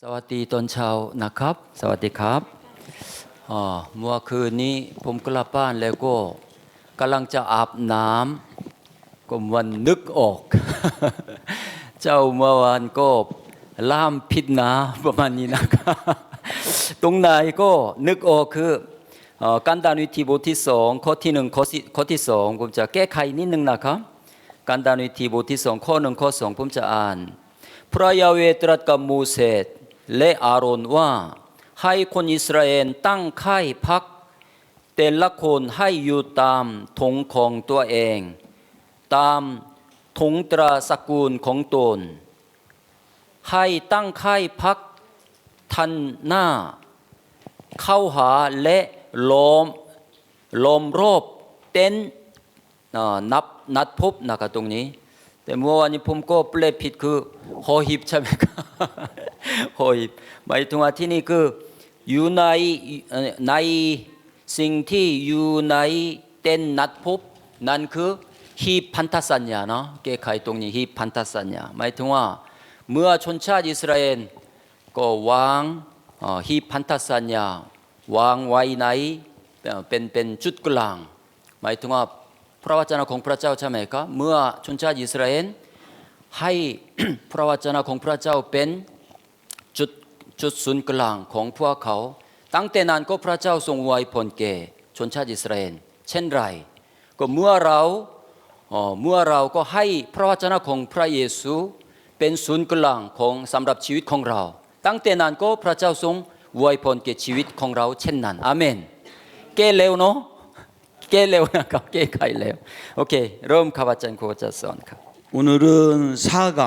สวัสดีตอนเช้านะครับสวัสดีครับเมื่อคืนนี้ผมกลับบ้านแล้วก็กำลังจะอาบน้ำก็วันนึกออก เจ้าเมื่อวานก็ล่ามพิษนะประมาณนี้นะครับ ตรงไหนก็นึกออกคือการดานวิธีบทที่สองข้อที่หนึ่งข้อที่สองผมจะแก้ไขนิดนึงนะครับการดานวิธีบทที่สองข้อหนึ่งข้อสองผมจะอ่านพระยาเวตรัสกับมูเสสและอาโรนว่าให้คนอิสราเอลตั้งค่ายพักแต่ละคนให้อยู่ตามธงของตัวเองตามธงตราสกุลของตนให้ตั้งค่ายพักทันหน้าเข้าหาและล้อมรอบเต็นท์นัดพบนะครับตรงนี้แต่เมื่อวานนี้ผมก็แปลผิดคือหอหีบใช่ไหมครับ หอหีบหมายถึงว่าที่นี่คืออยู่ในสิ่งที่อยู่ในเต็นท์นัดพบนั่นคือหีบพันธสัญญาเนาะแก้ไขตรงนี้หีบพันธสัญญาหมายถึงว่าเมื่อชนชาติอิสราเอลก็วางหีบพันธสัญญาวางไว้ในเป็นจุดกลางหมายถึงว่าพระวจนะของพระเจ้าใช่ไหมครับเมื่อชนชาติอิสราเอลให้ พระวจนะของพระเจ้าเป็นจุดศูนย์กลางของพวกเขาตั้งแต่นั้นก็พระเจ้าทรงอวยพรแก่ชนชาติอิสราเอลเช่นไรก็เมื่อเราก็ให้พระวจนะของพระเยซูเป็นศูนย์กลางของสำหรับชีวิตของเราตั้งแต่นั้นก็พระเจ้าทรงอวยพรแก่ชีวิตของเราเช่นนั้นอาเมนแก้เร็วเนาะแก้เร็วนะครับแก้ไขเร็วโอเคเริ่มข้าพเจ้าขอจะสอนครับ 오늘은 4강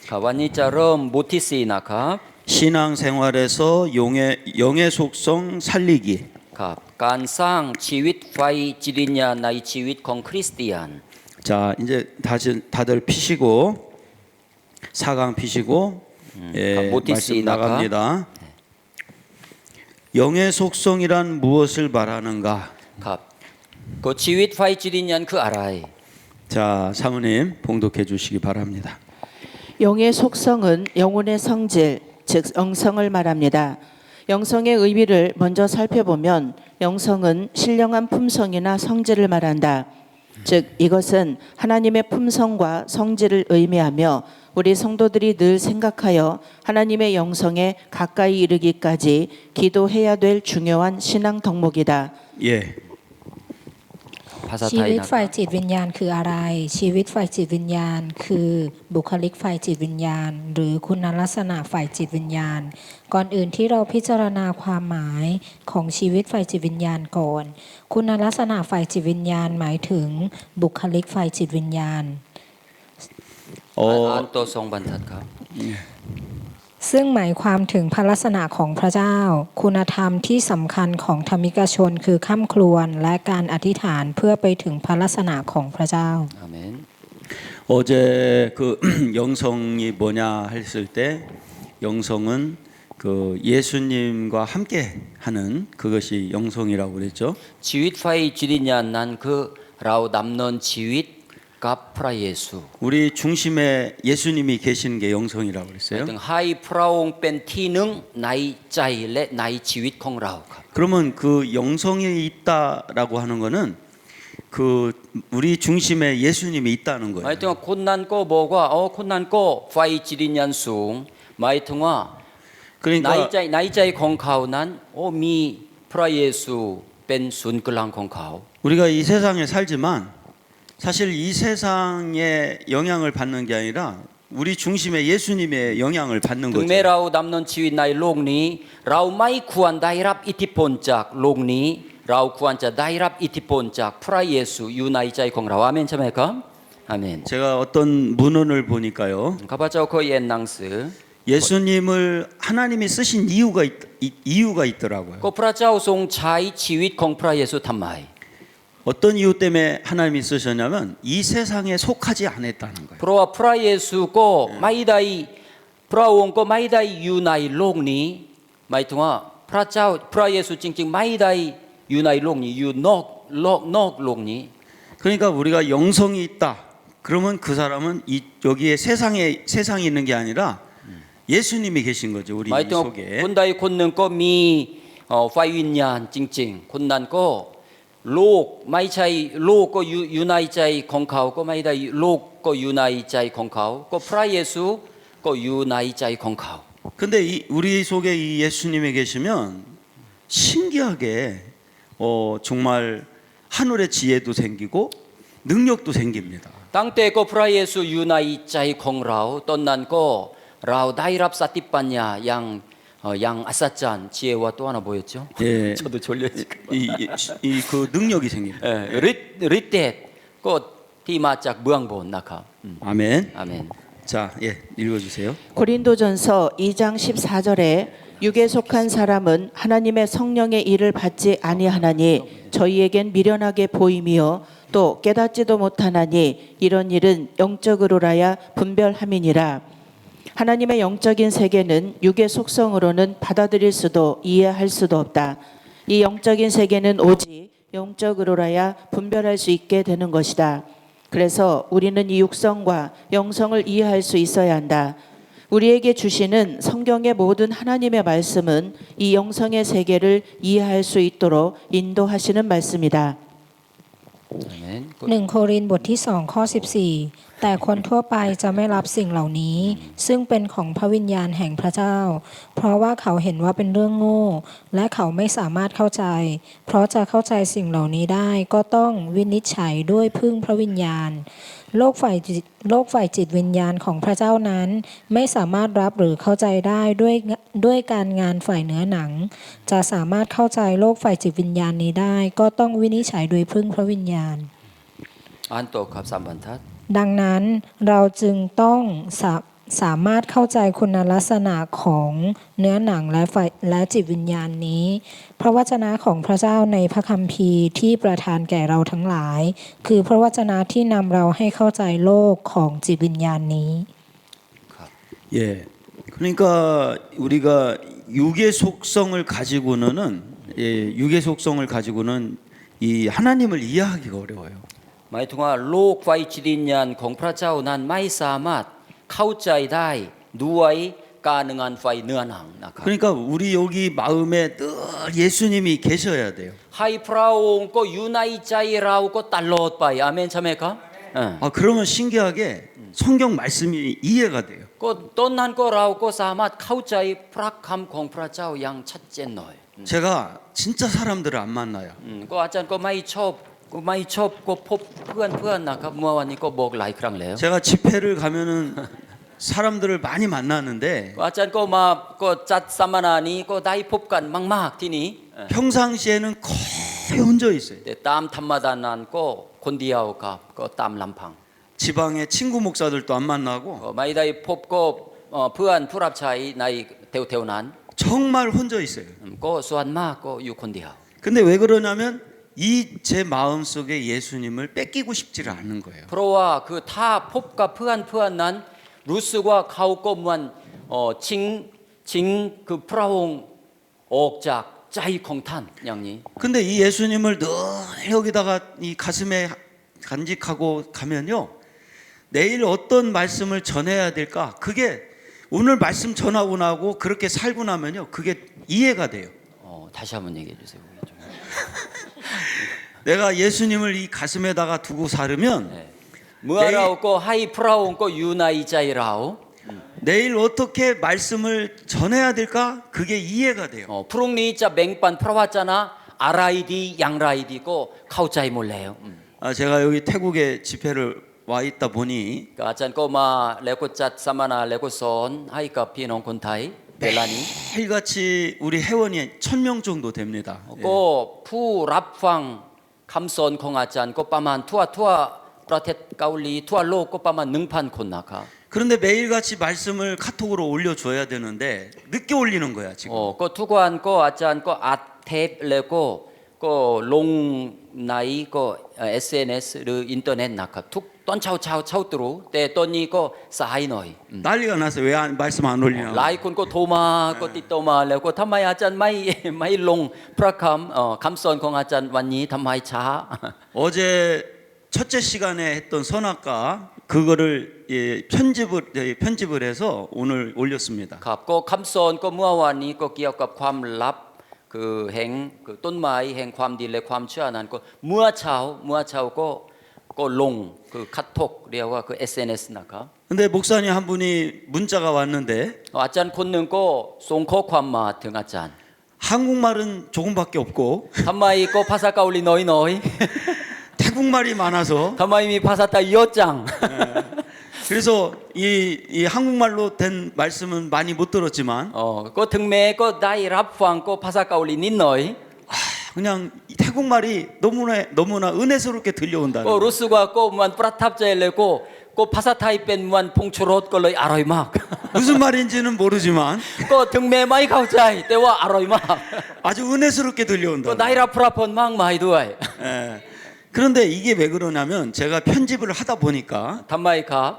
ครับวันนี้จะเริ่มบทที่สี่นะครับ 신앙생활에서 영의 속성 살리기 ครับการสร้างชีวิตไฟจิตวิญญาณในชีวิตของคริสเตียน 자 이제 다들 피시고 4강 피시고 예, 말씀 나갑니다 영의 속성이란 무엇을 말하는가 ครับก็ชีวิตไฟจิตวิญญาณคืออะไร 자 사모님 봉독해 주시기 바랍니다 영의 속성은 영혼의 성질, 즉 영성을 말합니다. 영성의 의미를 먼저 살펴보면 영성은 신령한 품성이나 성질을 말한다. 즉 이것은 하나님의 품성과 성질을 의미하며 우리 성도들이 늘 생각하여 하나님의 영성에 가까이 이르기까지 기도해야 될 중요한 신앙 덕목이다. 예 ภาษา ชี ไทย วิต นะ ไฟจิตวิญญาณคืออะไรชีวิตไฟจิตวิญญาณคือบุคลิกไฟจิตวิญญาณหรือคุณลักษณะไฟจิตวิญญาณก่อนอื่นที่เราพิจารณาความหมายของชีวิตไฟจิตวิญญาณก่อนคุณลักษณะไฟจิตวิญญาณหมายถึงบุคลิกไฟจิตวิญญาณ อ่านตัวทรงบรรทัดครับ ซึ่งหมายความถึงพระลักษณะของพระเจ้าคุณธรรมที่สำคัญของธรรมิกชนคือค่ำครวญและการอธิษฐานเพื่อไปถึงพระลักษณะของพระเจ้า อาเมน 어제 그 영성이 뭐냐 했을 때 영성은 그 예수님과 함께 하는 그것이 영성이라고 그랬죠. ชีวิตไฟจิตวิญญาณนั้นคือเราดำเนินชีวิตกับพระเยซู 우리 중심에 예수님이 계시는 게 영성이라고 หมาย 그랬어요. ถึงให้พระองค์เป็นที่หนึ่งในใจและในชีวิตของเราครับ 그러면 그 영성이 있다라고 하는 거는 그 우리 중심에 예수님이 있다는 หมาย 거예요. ถึงว่าคนนั้นก็บอกว่าคนนั้นก็ไฟจิตวิญญาณสูงหมายถึงว่าในใจของเขานั้นมีพระเยซูเป็นศูนย์กลางของเขา 우리가 이 세상에 살지만 사실 이 세상에 영향을 받는 게 아니라 우리 중심에 예수님의 영향을 받는 ถึงแม้ 거죠. เราดำเนินชีวิตในโลกนี้เราไม่ควรได้รับอิทธิพลจากโลกนี้เราควรจะได้รับอิทธิพลจากพระเยซูอยู่ในใจของเราอาเมนใช่ไหมครับอาเมน 제가 어떤 문헌을 보니까요. ข้าพเจ้าเคยเรียนหนังสือ 예수님을 하나님이 쓰신 이유가 있더라고요. ก็พระเจ้าทรงใช้ชีวิตของพระเยซูทำไม 어떤 이유 때문에 하나님이 쓰셨냐면 이 세상에 속하지 않았다는 거예요. เพราะว่าพระเยซูก็ไม่ได้พระองค์ก็ไม่ได้อยู่ในโลกนี้หมายถึงว่าพระเยซูจริงๆไม่ได้อยู่ในโลกนี้อยู่นอกโลกนี้ 그러니까 우리가 영성이 있다. 그러면 그 사람은 여기에 세상이 있는 게 아니라 예수님이 계신 거죠. 우리 หมายถึง 속에. คนใดคนหนึ่งก็มีไฟวิญญาณจริงๆคนนั้นก็โลกไม่ใช่โลกก็อยู่ในใจของเขาก็ไม่ได้โลกก็อยู่ในใจของเขาก็พระเยซูก็อยู่ในใจของเขา 근데 우리 속에 이 예수님이 계시면 신기하게 정말 하늘의 지혜도 생기고 능력도 생깁니다. ตั้งแต่ก็พระเยซูอยู่ในใจของเราตอนนั้นก็เราได้รับสติปัญญาอย่างอัศจรรย์지혜와 또 하나 뭐였죠? 예. 저도 졸려요 지금. 그 능력이 생깁니다. 예,ฤทธิ์เดชก็ที่มาจากเบื้องบนนะครับ 아멘. อาเมน 자, 예, 읽어주세요. 고린도전서 2장 14절에 육에 속한 사람은 하나님의 성령의 일을 받지 아니하나니 저희에겐 미련하게 보임이요 또 깨닫지도 못하나니 이런 일은 영적으로라야 분별함이니라. 하나님의 영적인 세계는 육의 속성으로는 받아들일 수도 이해할 수도 없다. 이 영적인 세계는 오직 영적으로라야 분별할 수 있게 되는 것이다. 그래서 우리는 이 육성과 영성을 이해할 수 있어야 한다. 우리에게 주시는 성경의 모든 하나님의 말씀은 이 영성의 세계를 이해할 수 있도록 인도하시는 말씀이다. อาเมน 1 โครินธ์บทที่2ข้อ14แต่คนทั่วไปจะไม่รับสิ่งเหล่านี้ ซึ่งเป็นของพระวิญญาณแห่งพระเจ้า เพราะว่าเขาเห็นว่าเป็นเรื่องโง่ และเขาไม่สามารถเข้าใจ เพราะจะเข้าใจสิ่งเหล่านี้ได้ก็ต้องวินิจฉัยด้วยพึ่งพระวิญญาณ โลกฝ่ายจิตวิญญาณของพระเจ้านั้น ไม่สามารถรับหรือเข้าใจได้ด้วยการงานฝ่ายเนื้อหนัง จะสามารถเข้าใจโลกฝ่ายจิตวิญญาณนี้ได้ ก็ต้องวินิจฉัยโดยพึ่งพระวิญญาณ อ่านต่อครับ3บรรทัด ดังนั้นเราจึงต้องสามารถเข้าใจคุณลักษณะของเนื้อหนังและจิตวิญญาณนี้พระวจนะของพระเจ้าในพระคัมภีร์ที่ประทานแก่เราทั้งหลาย คือพระวจนะที่นำเราให้เข้าใจโลกของจิตวิญญาณนี้ 예, 그러니까 우리가 육의 속성을 가지고는 육의 속성을 가지고는 이 하나님을 이해하기가 어려워요. หมายถึงว่าโลกไฟจิตวิญญาณของพระเจ้านั้นไม่สามารถเข้าใจได้ด้วยการงานไฟเนื้อหนังนะครับ 그러니까 우리 여기 마음에 늘 예수님이 계셔야 돼요. ให้พระองค์ก็อยู่ในใจเราก็ตลอดไปอาเมนใช่ไหมครับ 그러면 신기하게 성경 말씀이 이해가 돼요. ก็ตอนนั้นก็เราก็สามารถเข้าใจพระคำของพระเจ้าอย่างชัดเจนหน่อย 제가 진짜 사람들을 안 만나요. ก็อาจารย์ก็ไม่ชอบก็พบเพื่อนนะครับเมื่อวันนี้ก็บอกหลายครั้งแล้ว 제가 집회를 가면은 사람들을 많이 만나는데 ก็อาจารย์ก็มาก็จัดสัมมนานี้ก็ได้พบกันมากๆที่นี้ 평상시에는 거의 혼자 있어요. แต่ตามธรรมดานั้นก็คนเดียวครับก็ตามลำพัง 지방에 친구 목사들도 안 만나고 ก็ไม่ได้พบก็เพื่อนผู้รับใช้ในแถวๆนั้น 정말 혼자 있어요. ก็ส่วนมากก็อยู่คนเดียว 근데 왜 그러냐면 이 제 마음 속에 예수님을 뺏기고 싶지를 않은 거예요. เพราะว่าคือถ้าพบกับเพื่อนนั้นรู้สึกว่าเขาก็เหมือนชิงคือพระองค์ออกจากใจของท่านอย่างนี้ 근데 이 예수님을 늘 여기다가 이 가슴에 간직하고 가면요. 내일 어떤 말씀을 전해야 될까? 그게 오늘 말씀 전하고 나고 그렇게 살고 나면요. 그게 이해가 돼요. 다시 한번 얘기해 주세요. 내가 예수님을 이 가슴에다가 두고 살으면 เมื่อเราก็ให้พระองค์ก็อยู่ในใจเรา 내일 어떻게 말씀을 전해야 될까? 그게 이해가 돼요. พรุ่งนี้จะแบ่งปันพระวจนะอะไรดีอย่างไรดีก็เข้าใจหมดแล้ว 제가 여기 태국에 집회를 와 있다 보니 ก็อาจารย์ก็มาแล้วก็จัดสัมมนาแล้วก็สอนให้กับพี่น้องคนไทยเวลานี้ 매일같이 우리 회원이 1,000명 정도 됩니다. ก็ผู้รับฟังคำสอนของอาจารย์ก็ประมาณทั่วประเทศเกาหลีทั่วโลกก็ประมาณ 1,000 คนนะครับ 그런데 매일같이 말씀을 카톡으로 올려줘야 되는데 늦게 올리는 거야 지금. ก็ทุกวันก็อาจารย์ก็อัดเทปแล้วก็ลงในก็ SNS หรืออินเทอร์เน็ตนะครับทุกตอนเช้าตรู่แต่ตอนนี้ก็สายหน่อย 난리가 났어요. 왜 말씀 안 올리냐고. หลายคนก็โทรมาก็ติดต่อมาแล้วก็ทำไมอาจารย์ไม่ลงพระคำสอนของอาจารย์วันนี้ทำไมช้า 어제 첫째 시간에 했던 선악과 그거를 편집을 해서 오늘 올렸습니다. ครับก็คำสอนก็เมื่อวานนี้ก็เกี่ยวกับความลับคือแห่งคือต้นไม้แห่งความดีและความเชื่อนั้นก็เมื่อเช้าก็ลงคือคัดทกเรียกว่าคือ SNS นะครับ 근데 목사님 한 분이 문자가 왔는데 อาจารย์คนหนึ่งก็ส่งข้อความมาถึงอาจารย์ 한국말은 조금밖에 없고 ทำไมก็ภาษาเกาหลีน้อย 태국말이 많아서 ๆทำไมมีภาษาไทยเยอะจัง 그래서 이 한국말로 된 말씀은 많이 못 들었지만 ก็ถึงแม้ก็ได้รับฟังก็ภาษาเกาหลีนิดหน่อย 그냥 이 태국말이 너무나 은혜스럽게 들려온다는 ก็ 거예요. รู้สึกว่าก็มันประทับใจเลยก็ภาษาไทยเป็นมันพงชูรสก็เลยอร่อยมาก 무슨 말인지는 모르지만 ก็ถึงแม้ไม่เข้าใจแต่ว่าอร่อยมาก 아주 은혜스럽게 ก็ 들려온다. ได้รับพระพรมากมายด้วย 예. 그런데 이게 왜 그러냐면 제가 편집을 하다 보니까 ทำไมครับ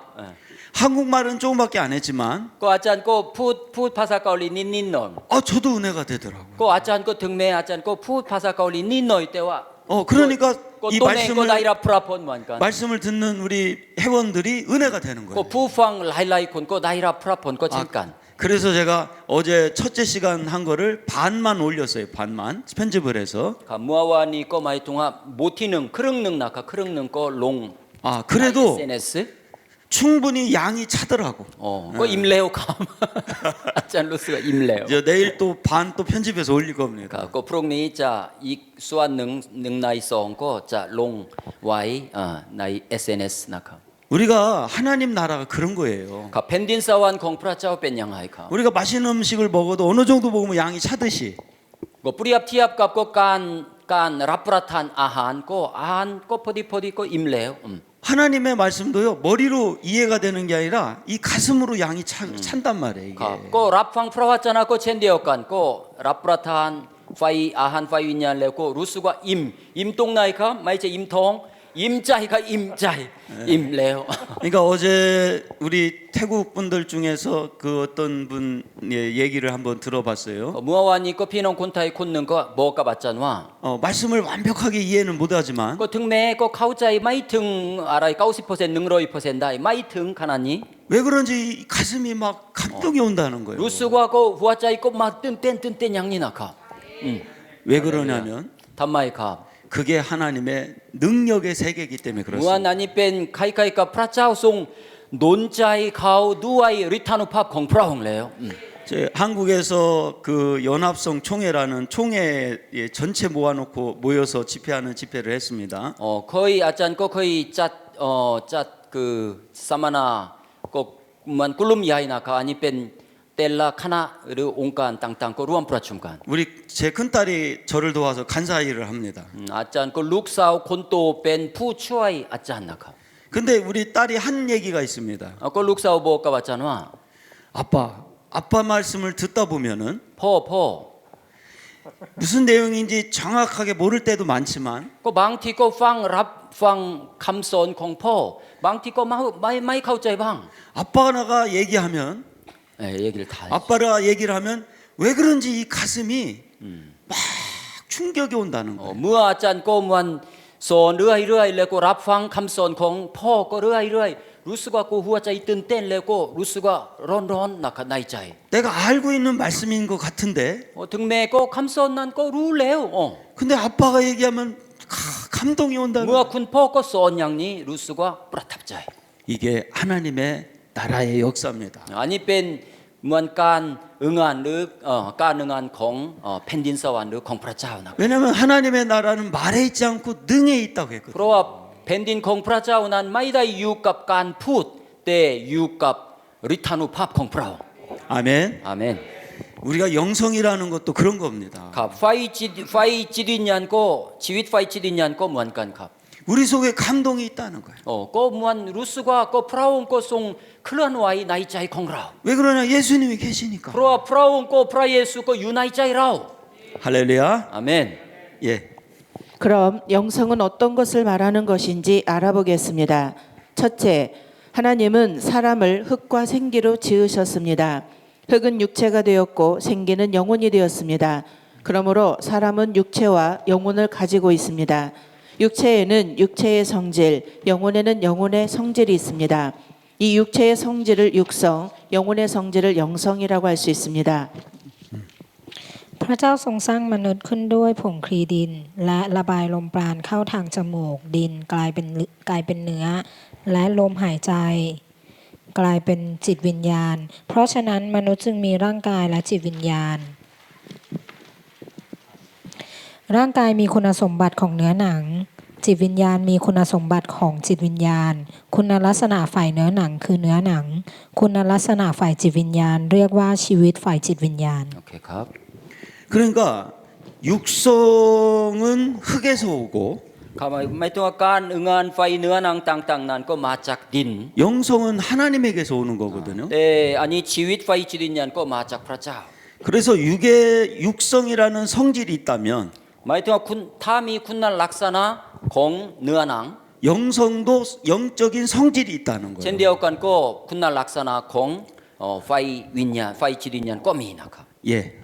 한국말은 조금밖에 안 했지만 ก็อาจารย์ก็พูดภาษาเกาหลีนิดหน่อย 저도 은혜가 되더라고요. ก็อาจารย์ก็ถึงแม้อาจารย์ก็พูดภาษาเกาหลีนิดหน่อยแต่ว่า 그러니까 ก็ 이 ตัวเองก็ได้รับพระพรเหมือนกัน 말씀을 듣는 우리 회원들이 은혜가 되는 ก็ 거예요. ผู้ฟังหลายๆคนก็ได้รับพระพรก็เช่นกัน 그래서 제가 어제 첫째 시간 한 거를 반만 올렸어요. 반만 편집을 해서. ครับเมื่อวานนี้ก็หมายถึงว่าบทที่หนึ่งครึ่งหนึ่งนะครับครึ่งหนึ่งก็ลง 그래도 SNS 충분히 양이 차더라고. ก็อิ่มเร็วครับ อาจารย์รู้สึกว่าอิ่มเร็ว 이제 내일 또 반 또 편집해서 올릴 ครั 겁니다. บก็พรุ่งนี้จะอีกส่วนหนึ่งในสองก็จะลงไว้ใน SNS นะครับ 우리가 하나님 나라가 그런 거예요. ครับแผ่นดินสวรรค์ของพระเจ้าเป็นยังไงครับ 우리가 맛있는 음식을 먹어도 어느 정도 먹으면 양이 차듯이 ก็เปรียบเทียบกับก็การรับประทานอาหารก็อาหารก็พอดีก็อิ่มแล้ว 하나님의 말씀도요 머리로 이해가 되는 게 아니라 이 가슴으로 양이 찬단 말이에요. ครับ 이게. ก็รับฟังพระวจนะก็เช่นเดียวกันก็รับประทานไฟอาหารไฟวิญญาณแล้วก็รู้สึกว่าอิ่มตรงไหนครับไม่ใช่อิ่มท้องอิ่มใจครับอิ่มใจอิ่มแล้ว 그러니까 어제 우리 태국 분들 중에서 그 어떤 분 얘기를 한번 들어봤어요. เมื่อวานนี้ก็พี่น้องคนไทยคนหนึ่งก็บอกกับอาจารย์ว่า 말씀을 완벽하게 이해는 못하지만 ก็ถึงแม้ก็เข้าใจไม่ถึงอะไร 90% 100% ได้ไม่ถึงขนาดนี้ 왜 그런지 가슴이 막 감동이 온다는 거예요. รู้สึกว่าก็หัวใจก็มาตื่นเต้นอย่างนี้นะครับ 왜 그러냐면 ทำไมครับ 그게 하나님의 능력의 세계이기 때문에 เมื่อ 그렇습니다. นั้นนี้เป็นใครๆกับพระเจ้าทรงดลใจเขาด้วยฤทธานุภาพของพระองค์แล้ว 한국에서 그 연합성 총회라는 총회 전체 모아놓고 모여서 집회하는 집회를 했습니다. เคยอาจารย์ก็เคยจัดคือสัมมนาก็มันกลุ่มใหญ่นะครับอันนี้เป็นแต่ละคณะหรือองค์การต่างๆก็ร่วมประชุมกัน 우리 제 큰딸이 저를 도와서 간사 일을 합니다. อาจารย์ก็ลูกสาวคนโตเป็นผู้ช่วยอาจารย์นะครับ 근데 우리 딸이 한 얘기가 있습니다. ก็ลูกสาวบอกกับอาจารย์ว่า 아빠 말씀을 듣다 보면은 พ่อ 무슨 내용인지 정확하게 모를 때도 많지만 ก็บางทีก็รับฟังคำสอนของพ่อบางทีก็ไม่เข้าใจบ้าง 아빠가 얘기하면 얘기를 다 아빠가 얘기를 하면 왜 그런지 이 가슴이 막 충격이 온다는 거예요. เมื่ออาจารย์ก็มันสอนเรื่อยๆแล้วก็รับฟังคำสอนของพ่อก็เรื่อยๆรู้สึกว่าก็หัวใจตื่นเต้นแล้วก็รู้สึกว่าร้อนๆนะครับในใจ 내가 알고 있는 말씀인 것 같은데 ถึงแม้ก็คำสอนนั้นก็รู้แล้ว 근데 아빠가 얘기하면 감동이 온다는 เมื่อ 거예요. คุณพ่อก็สอนอย่างนี้รู้สึกว่าประทับใจ 이게 하나님의 나라의 역사입니다. อันนี้เป็นเหมือนการงานหรือการงานของแผ่นดินสวรรค์หรือของพระเจ้านะ 왜냐하면 하나님의 나라는 말에 있지 않고 능에 있다고 เพ 했거든요. ราะว่าแผ่นดินของพระเจ้านั้นไม่ได้อยู่กับการพูดแต่อยู่กับฤทธานุภาพของพระองค์ 아멘. อาเมน 우리가 영성이라는 것도 그런 겁니다. ครับไฟจิตวิญญาณก็ชีวิตไฟจิตวิญญาณก็เหมือนกันครับ 우리 속에 감동이 있다는 거예요. ก็เหมือนรู้สึกว่าก็พระองค์ก็ทรงเคลื่อนไหวในใจของเรา 왜 그러냐? 예수님이 계시니까. เพราะว่าพระองค์ก็พระเยซูก็อยู่ในใจเรา 할렐루야. อาเมน 예. 그럼 영성은 어떤 것을 말하는 것인지 알아보겠습니다. 첫째, 하나님은 사람을 흙과 생기로 지으셨습니다. 흙은 육체가 되었고 생기는 영혼이 되었습니다. 그러므로 사람은 육체와 영혼을 가지고 있습니다. 육체에는 육체의 성질, 영혼에는 영혼의 성질이 있습니다. 이 육체의 성질을 육성, 영혼의 성질을 영성이라고 할 수 있습니다. พระเจ้าทรงสร้างมนุษย์ขึ้นด้วยผงคลีดิน และระบายลมปราณเข้าทางจมูกดินกลายเป็นเนื้อ และลมหายใจกลายเป็นจิตวิญญาณ เพราะฉะนั้นมนุษย์จึงมีร่างกายและจิตวิญญาณ ร่างกายมีคุณสมบัติของเนื้อหนัง จิตวิญญาณมีคุณสมบัติของจิตวิญญาณ คุณลักษณะฝ่ายเนื้อหนังคือเนื้อหนัง คุณลักษณะฝ่ายจิตวิญญาณ เรียกว่าชีวิตฝ่ายจิตวิญญาณ 오케이 갑. 그러니까 육성은 흙에서 오고 가만 말동안 응한 파이 느안앙 땅땅 난거 마짝 딘. 영성은 하나님에게서 오는 거거든요. 네 아니 지윗 파이 지린년 거 마짝 프라자. 그래서 육의 육성이라는 성질이 있다면 말동안 군 타미 군날 락사나 공 느안앙. 영성도 영적인 성질이 있다는 거예요. 젠디어간 거 군날 락사나 공 파이 윈년 파이 지린년 거 미나카. 예.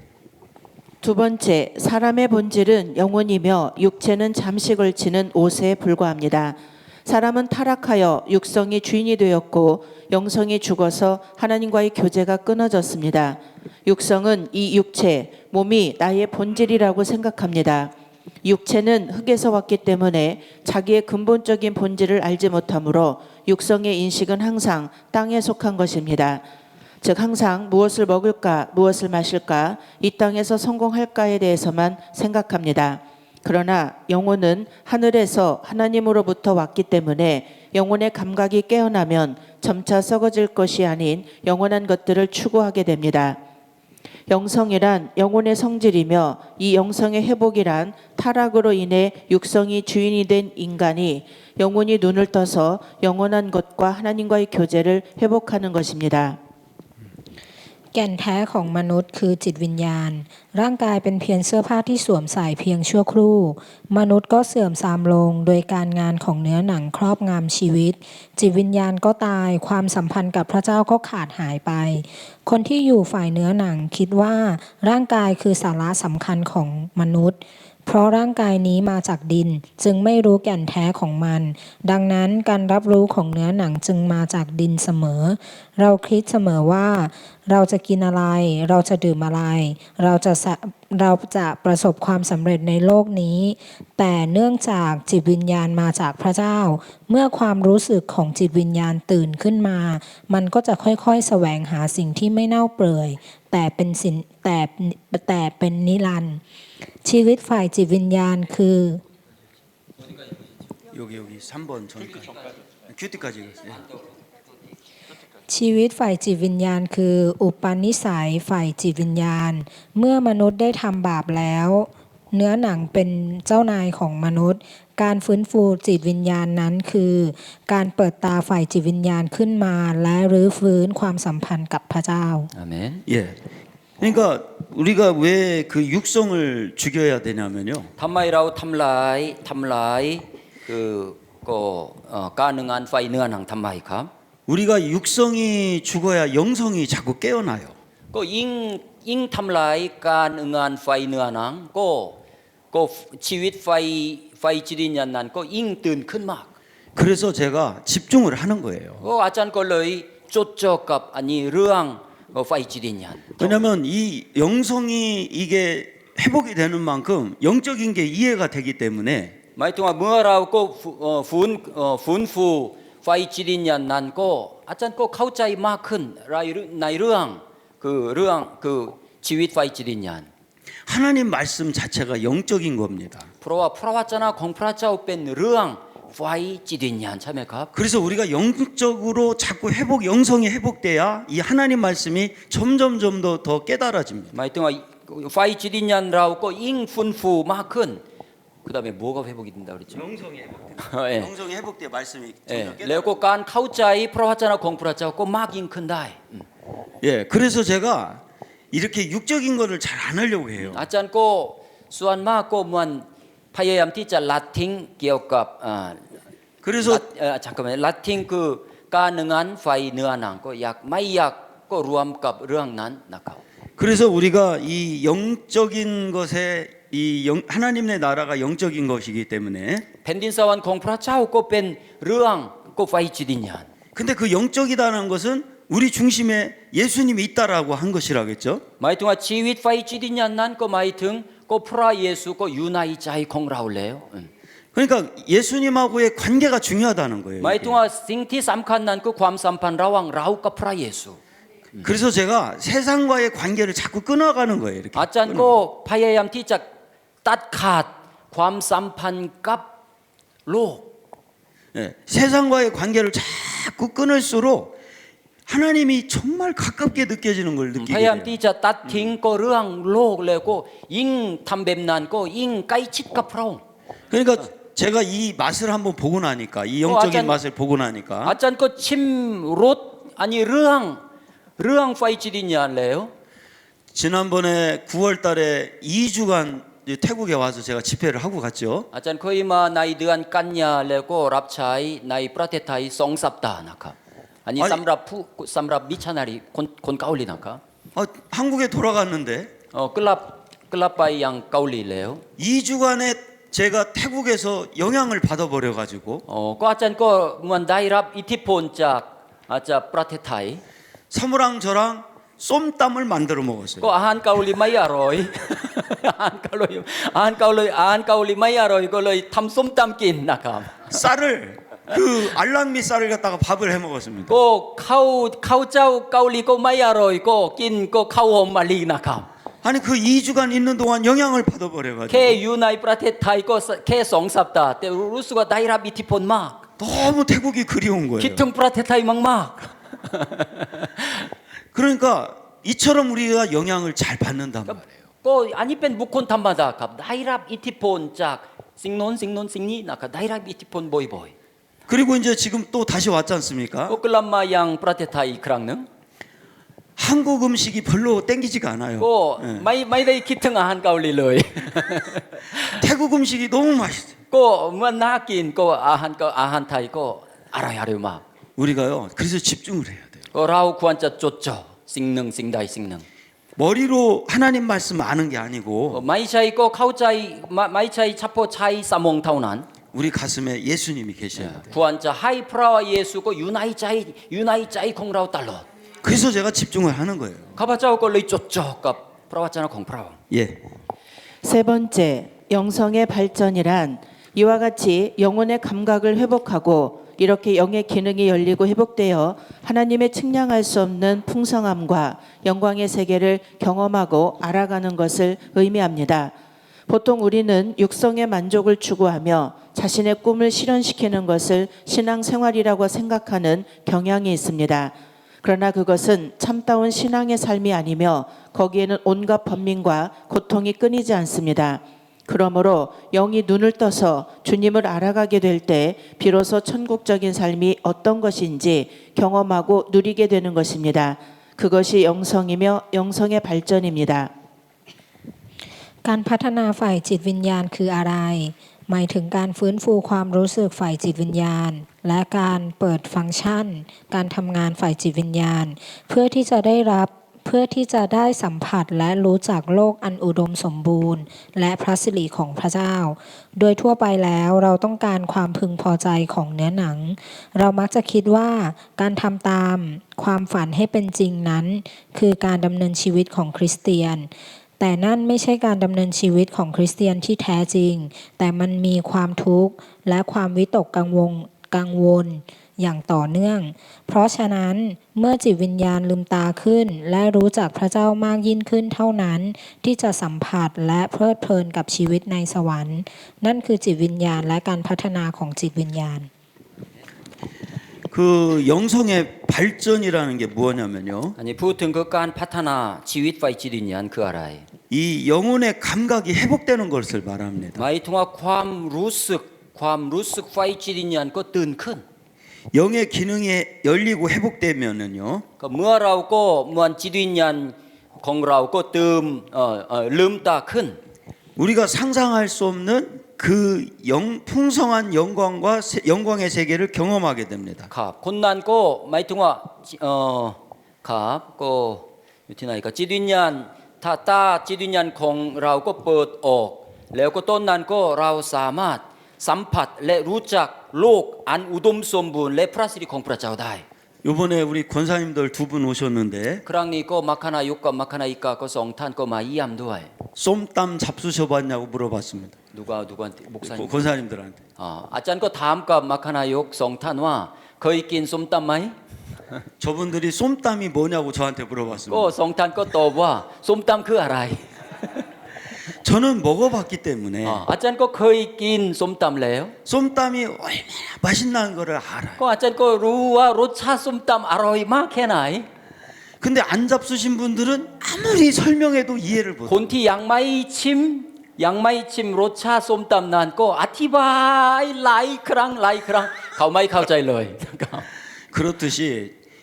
두 번째, 사람의 본질은 영혼이며 육체는 잠시 걸치는 옷에 불과합니다. 사람은 타락하여 육성이 주인이 되었고 영성이 죽어서 하나님과의 교제가 끊어졌습니다. 육성은 이 육체, 몸이 나의 본질이라고 생각합니다. 육체는 흙에서 왔기 때문에 자기의 근본적인 본질을 알지 못하므로 육성의 인식은 항상 땅에 속한 것입니다. 즉 항상 무엇을 먹을까, 무엇을 마실까, 이 땅에서 성공할까에 대해서만 생각합니다. 그러나 영혼은 하늘에서 하나님으로부터 왔기 때문에 영혼의 감각이 깨어나면 점차 썩어질 것이 아닌 영원한 것들을 추구하게 됩니다. 영성이란 영혼의 성질이며 이 영성의 회복이란 타락으로 인해 육성이 주인이 된 인간이 영혼이 눈을 떠서 영원한 것과 하나님과의 교제를 회복하는 것입니다. แก่นแท้ของมนุษย์คือจิตวิญญาณ ร่างกายเป็นเพียงเสื้อผ้าที่สวมใส่เพียงชั่วครู่ มนุษย์ก็เสื่อมทรามลงโดยการงานของเนื้อหนังครอบงำชีวิต จิตวิญญาณก็ตาย ความสัมพันธ์กับพระเจ้าก็ขาดหายไป คนที่อยู่ฝ่ายเนื้อหนังคิดว่าร่างกายคือสาระสำคัญของมนุษย์ เพราะร่างกายนี้มาจากดินจึงไม่รู้แก่นแท้ของมัน ดังนั้นการรับรู้ของเนื้อหนังจึงมาจากดินเสมอ เราคิดเสมอว่าเราจะกินอะไร เราจะดื่มอะไร เราจะประสบความสำเร็จในโลกนี้ แต่เนื่องจากจิตวิญญาณมาจากพระเจ้า เมื่อความรู้สึกของจิตวิญญาณตื่นขึ้นมา มันก็จะค่อยๆแสวงหาสิ่งที่ไม่เน่าเปื่อย แต่เป็นนิรันดร์ชีวิตฝ่ายจิตวิญญาณคือ 여기 3번 전까지. 큐티까지 갔어요. ชีวิตฝ่ายจิตวิญญาณคืออุปนิสัยฝ่ายจิตวิญญาณ เมื่อมนุษย์ได้ทำบาปแล้ว เนื้อหนังเป็นเจ้านายของมนุษย์ การฟื้นฟูจิตวิญญาณนั้นคือ การเปิดตาฝ่ายจิตวิญญาณขึ้นมาและรื้อฟื้นความสัมพันธ์กับพระเจ้า 아멘. 예. 그러니까 우리가 왜 그 육성을 죽여야 되냐면요. 탐마이라우 탐라이 그거 가능한 파이 느안앙 탐마이 갑. 우리가 육성이 죽어야 영성이 자꾸 깨어나요. 잉 탐라이 가능한 파이 느안앙 고 지윗 파이 지린년 난고 잉뜬 큰막. 그래서 제가 집중을 하는 거예요. 아짠 걸로이 쪼쪼갑 아니 르앙 파이 지린년. 왜냐하면 이 영성이 이게 회복이 되는 만큼 영적인 게 이해가 되기 때문에 마이통아 뭐라고 분fu 파이 지린년 난고 아짠 고 카우짜이 마큰 나이 르앙 그 지윗 파이 지린년. 하나님 말씀 자체가 영적인 겁니다. 프로왔잖아 공프라짜오 뺀 르앙 파이 지린년 참여갑. 그래서 우리가 영적으로 자꾸 영성이 회복돼야 이 하나님 말씀이 점점 더 깨달아집니다. 마이통아 파이 지린년라고 잉 분fu 마큰 그다음에 뭐가 회복이 된다 그랬죠? 영성이 회복돼. 예. 영성이 회복돼 말씀이 예. 레고 간 카우짜이 프로왔잖아 공프라짜오 막잉 큰다이. 예. 그래서 제가 이렇게 육적인 거를 잘 안 하려고 해요. 아짠고 수완마고 무한 파이암 티자 라틴 기억갑 그래서 잠깐만 라틴 그 가능한 파이 느안앙고 약 마이약 고 루암갑 르앙난 나카오. 그래서 우리가 이 영적인 것에 하나님의 나라가 영적인 것이기 때문에 แผ่นดินสวรรค์ของพระเจ้าก็เป็นเรื่องก็ไฟจิตวิญญาณ 근데 그 영적이라는 것은 우리 중심에 예수님이 있다라고 한 것이라겠죠. หมายถึงว่าชีวิตไฟจิตวิญญาณนั้นก็หมายถึงก็พระเยซูก็อยู่ในใจของเราแล้ว 그러니까 예수님하고의 관계가 중요하다는 거예요. หมายถึงว่าสิ่งที่สำคัญนั้นคือความสัมพันธ์ระหว่างเรากับพระเยซู 그래서 제가 세상과의 관계를 자꾸 끊어가는 거예요. 이렇게. อาจารย์ก็พยายามที่จะตัดขาดความสัมพันธ์กับโลก 예, 세상과의 관계를 자꾸 끊을수록 하나님이 정말 가깝게 느껴지는 걸 พ 느끼게 ยายาม 돼요. ที่จะตัดทิ้งก็เรื่องโลกแล้วก็ยิ่งทำแบบนั้นก็ยิ่งใกล้ชิดกับพระองค์ 그러니까 제가 이 맛을 한번 보고 나니까 이 영적인 아짠- 맛을 보고 나니까 อาจารย์ก็ชิมรสอันนี้เรื่องไฟจิตวิญญาณแล้ว 지난번에 9월 달에 2주간 태국에 와서 제가 집회를 하고 갔죠. อาจารย์เคยมาในเดือนกันยาแล้วก็รับใช้ในประเทศไทย2 สัปดาห์นะครับอันนี้ 아니- สำหรับมิชชันนารีคนเกาหลีนะครับ 한국에 돌아갔는데 กลับไปยังเกาหลีแล้ว 2주간에 제가 태국에서 영향을 받아버려 가지고 ก็อาจารย์ก็มันได้รับอิทธิพลจากอาจารย์ประเทศไทย 사무랑 저랑 쏨땀을 만들어 먹었어요. ก็อาหารเกาหลีไม่อร่อย อาหารเกาหลีไม่อร่อยก็เลยทำส้มตำกินนะครับ 쌀을 그 알랑미 쌀을 갖다가 밥을 해 먹었습니다. ก็ข้าวเจ้าเกาหลีก็ไม่อร่อยก็กินก็ข้าวหอมมะลินะครับ 아니 그 2주간 있는 동안 영향을 받아버려 แค่ 가지고 อยู่ในประเทศไทยก็แค่2 สัปดาห์แต่รู้สึกว่าได้รับอิทธิพลมาก 너무 태국이 그리운 คิด 거예요. ถึงประเทศไทยมาก 그러니까 이처럼 우리가 영향을 잘 받는단 말이에요. ๆก็อันนี้เป็นบุคคลธรรมดาครับได้รับอิทธิพลจากสิ่งโน้นสิ่งนี้นะครับได้รับอิทธิพลบ่อย 그리고 이제 지금 또 다시 왔지 ๆ 않습니까? ก็กลับมายังประเทศไทยอีกครั้งหนึ่ง 한국 음식이 별로 땡기지가 않아요. ก็ 예. ไม่ได้คิดถึงอาหารเกาหลีเลย 태국 음식이 너무 맛있어요. ก็เมื่อน่ากินก็อาหารไทยก็อร่อยมาก 우리가요. 그래서 집중을 해야 돼요. ก็เราควรจะจดจ่อสิ่งหนึ่งสิ่งใดสิ่งหนึ่ง 머리로 하나님 말씀 아는 게 ก็ 아니고 ไม่ใช่ก็เข้าใจไม่ใช่เฉพาะใช้สมองเท่านั้น 우리 가슴에 예수님이 계셔야 돼요. ควรจะให้พระเยซูก็อยู่ในใจของเราตลอด 그래서 제가 집중을 하는 거예요. ข้าพเจ้าก็เลยจดจ่อกับพระวจนะของพระองค์ 예. 세 번째, 영성의 발전이란 이와 같이 영혼의 감각을 회복하고 이렇게 영의 기능이 열리고 회복되어 하나님의 측량할 수 없는 풍성함과 영광의 세계를 경험하고 알아가는 것을 의미합니다. 보통 우리는 육성의 만족을 추구하며 자신의 꿈을 실현시키는 것을 신앙생활이라고 생각하는 경향이 있습니다. 그러나 그것은 참다운 신앙의 삶이 아니며 거기에는 온갖 번민과 고통이 끊이지 않습니다. 그러므로 영이 눈을 떠서 주님을 알아가게 될 때 비로소 천국적인 삶이 어떤 것인지 경험하고 누리게 되는 것입니다. 그것이 영성이며 영성의 발전입니다. การพัฒนาฝ่ายจิตวิญญาณคืออะไร หมายถึงการฟื้นฟูความรู้สึกฝ่ายจิตวิญญาณ และการเปิดฟังก์ชัน การทำงานฝ่ายจิตวิญญาณ เพื่อที่จะได้สัมผัสและรู้จักโลกอันอุดมสมบูรณ์ และพระสิริของพระเจ้า โดยทั่วไปแล้วเราต้องการความพึงพอใจของเนื้อหนัง เรามักจะคิดว่าการทำตามความฝันให้เป็นจริงนั้น คือการดำเนินชีวิตของคริสเตียน แต่นั่นไม่ใช่การดำเนินชีวิตของคริสเตียนที่แท้จริง แต่มันมีความทุกข์และความวิตกกังวลอย่างต่อเนื่อง เพราะฉะนั้นเมื่อจิตวิญญาณลืมตาขึ้นและรู้จักพระเจ้ามากยิ่งขึ้นเท่านั้น ที่จะสัมผัสและเพลิดเพลินกับชีวิตในสวรรค์ นั่นคือจิตวิญญาณและการพัฒนาของจิตวิญญาณ 그 영성의 발전이라는 게 뭐냐면요. อันนี้พูดถึงคือการพัฒนาชีวิตฝ่ายจิตวิญญาณคืออะไร 이 영혼의 감각이 회복되는 것을 말합니다. หมายถึงว่าความรู้สึกฝ่ายจิตวิญญาณก็ตื่นขึ้น 영의 기능이 열리고 회복되면은요. ก็เมื่อเราก็เหมือนจิตวิญญาณของเราก็ลืมตาขึ้น 우리가 상상할 수 없는 그 풍성한 영광의 세계를 경험하게 됩니다. ครับคนนั้นก็หมายถึงว่าครับก็อยู่ที่ไหนก็จิตวิญญาณถ้าจิตวิญญาณของเราก็เปิดออก แล้วก็ต้นนั้นก็เราสามารถสัมผัสและรู้จักโลกอันอุดมสมบูรณ์และพระสิริของพระเจ้าได้ 이번에 우리 권사님들 두 분 오셨는데 ครั้งนี้ก็มัคคณายกกับมัคคณายิกาก็สองท่านก็มาเยี่ยมด้วย 쏨땀 잡수셔봤냐고 물어봤습니다. 누구한테 목사님 권사님들한테. อาจารย์ก็ถามกับมัคคณายกสองท่านว่าเคยกินส้มตำไหม 저분들이 쏨땀이 뭐냐고 저한테 ก็ 물어봤습니다. สองท่านก็ตอบว่าส้มตำคืออะไร 저는 먹어봤기 때문에 อาจารย์ก็เคยกินส้มตำแล้ว 쏨땀이 얼마나 맛있다는 거를 알아요. ก็อาจารย์ก็รู้ว่ารสชาติส้มตำอร่อยมากแค่ไหน 근데 안 잡수신 분들은 아무리 설명해도 이해를 คน 못해요. ที่ยังไม่ชิมรสชาติส้มตำนั้นก็อธิบายหลายครั้งเขาไม่เข้าใจเลย 그렇듯이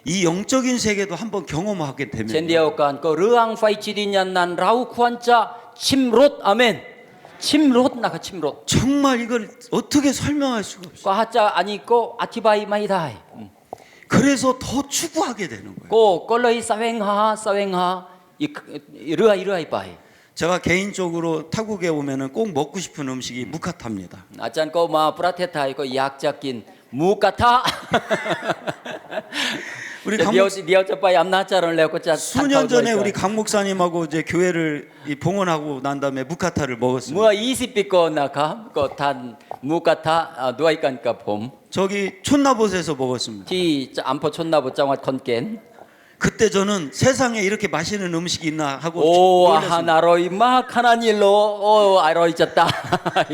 이 영적인 세계도 한번 경험하게 เช่น 되면 เดียวกันก็เรื่องไฟจิตวิญญาณนั้นเราควรจะชิมรสอาเมนชิมรสนะครับชิมรส 정말 이걸 어떻게 설명할 수가 없어요. ก็อาจจะอันนี้ก็อธิบายไม่ได้ 그래서 더 추구하게 되는 거예요. ก็เลยแสวงหาอีกเรื่อยไป 제가 개인적으로 타국에 오면은 꼭 먹고 싶은 음식이 무카타입니다. อาจารย์ก็มาประเทศไทยก็อยากจะกินหมูกระทะ 우리 เดี๋ยวจะไปอำนาจเจริญแล้วก็จะทานข้าว 수년 ด้วย 전에 กัน 우리 강 목사님하고 이제 교회를 봉헌하고 난 다음에 무카타를 เมื่อ 먹었습니다. 20 ปีก่อนนะครับก็ทานหมูกระทะด้วยกันกับผม 저기 촌나봇에서 먹었습니다. ที่อำเภอชนบทจังหวัดขอนแก่น 그때 저는 세상에 이렇게 맛있는 음식이 있나 하고 โอ้อาหาร 놀랐습니다. อร่อยมากขนาดนี้โลโอ้อร่อยจะตาย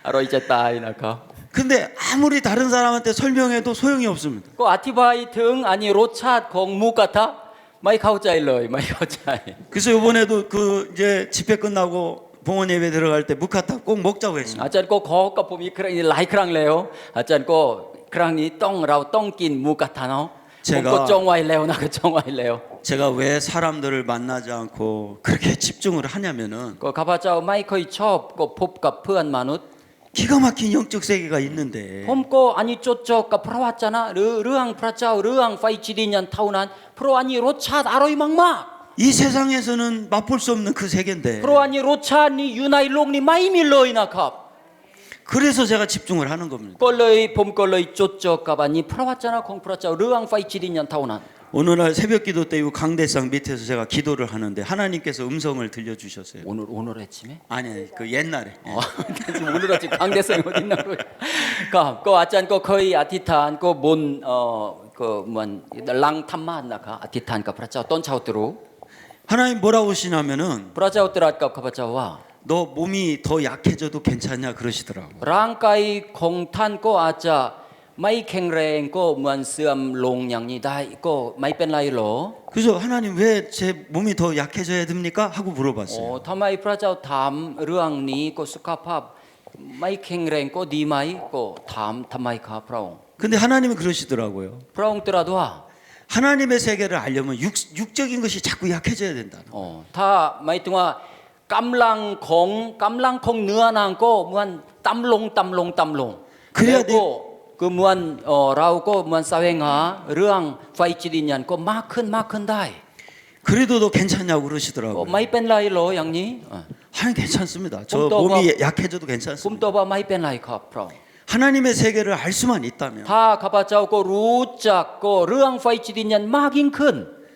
อร่อยจะตายนะครับ 근데 아무리 다른 사람한테 설명해도 소용이 없습니다. ก็อธิบายถึงอันนี้รสชาติของหมูกระทะไม่เข้าใจเลยไม่เข้าใจ 그래서 이번에도 그 이제 집회 끝나고 봉헌 예배 들어갈 때 무카타 꼭 먹자고 했습니다. อาจารย์ก็ขอกับผมอีกครั้งหลายครั้งแล้ว อาจารย์ก็ครั้งนี้เราต้องกินหมูกระทะเนาะผมก็จองไว้แล้วนะก็จองไว้แล้ว 제가 왜 사람들을 만나지 않고 그렇게 집중을 하냐면은 ก็ข้าพเจ้าไม่ค่อยชอบก็พบกับเพื่อนมนุษย์ 기가 막힌 영적 세계가 있는데 ผมก็อันนี้จดจ่อกับพระวจนะหรือเรื่องพระเจ้าเรื่องไฟจิตวิญญาณเท่านั้นเพราะอันนี้รสชาติอร่อยมาก 이 세상에서는 맛볼 수 없는 그 ๆ 세계인데 เพราะอันนี้รสชาตินี้อยู่ในโลกนี้ไม่มีเลยนะครับ 그래서 제가 집중을 하는 겁니다. ก็เลยผมก็เลยจดจ่อกับอันนี้พระวจนะของพระเจ้าเรื่องไฟจิตวิญญาณท่านั้น 어느 날 새벽 기도 때 이 강대상 밑에서 제가 기도를 하는데 하나님께서 음성을 들려주셨어요. 오늘 아침에? 아니 그 옛날에. 지금 오늘 아침 강대성이 어딨나고? 그 아짠 거 거의 아티탄 랑 탐마나가 아티탄 그 프라자 어떤 차우트로 하나님 뭐라고 하시냐면은 프라자 우트라까 카바자와 너 몸이 더 약해져도 괜찮냐 그러시더라고. 랑까이 공탄 거 아자 마이 캥랭 거 무한 쓰암 롱양니 다이 거 마이 뺀라이로 그래서 하나님 왜 제 몸이 더 약해져야 됩니까? 하고 물어봤어요. 타마이 프라자 담 르앙니 거 수카팝 마이 캥랭 거 디마이 거담 타마이 카 프라옹 근데 하나님은 그러시더라고요. 프라옹 뜨라도와 하나님의 세계를 알려면 육적인 것이 자꾸 약해져야 된다. 다 마이 동아 깜랑콩 느아난고 무한 땀롱 그래야 돼. 그 무한 라우고 무한 사회가 르앙 파이치리냔 거 마큰 다이 그래도 너 괜찮냐고 그러시더라고요. 마이 뺀라이로 양니 하나님 괜찮습니다. 저 꿈도 몸이 약해져도 괜찮습니다. 꿈도바 마이 뺀라이 카프로 하나님의 세계를 알 수만 있다면 다 가바자고 루짝고 르앙 파이치리냔 마긴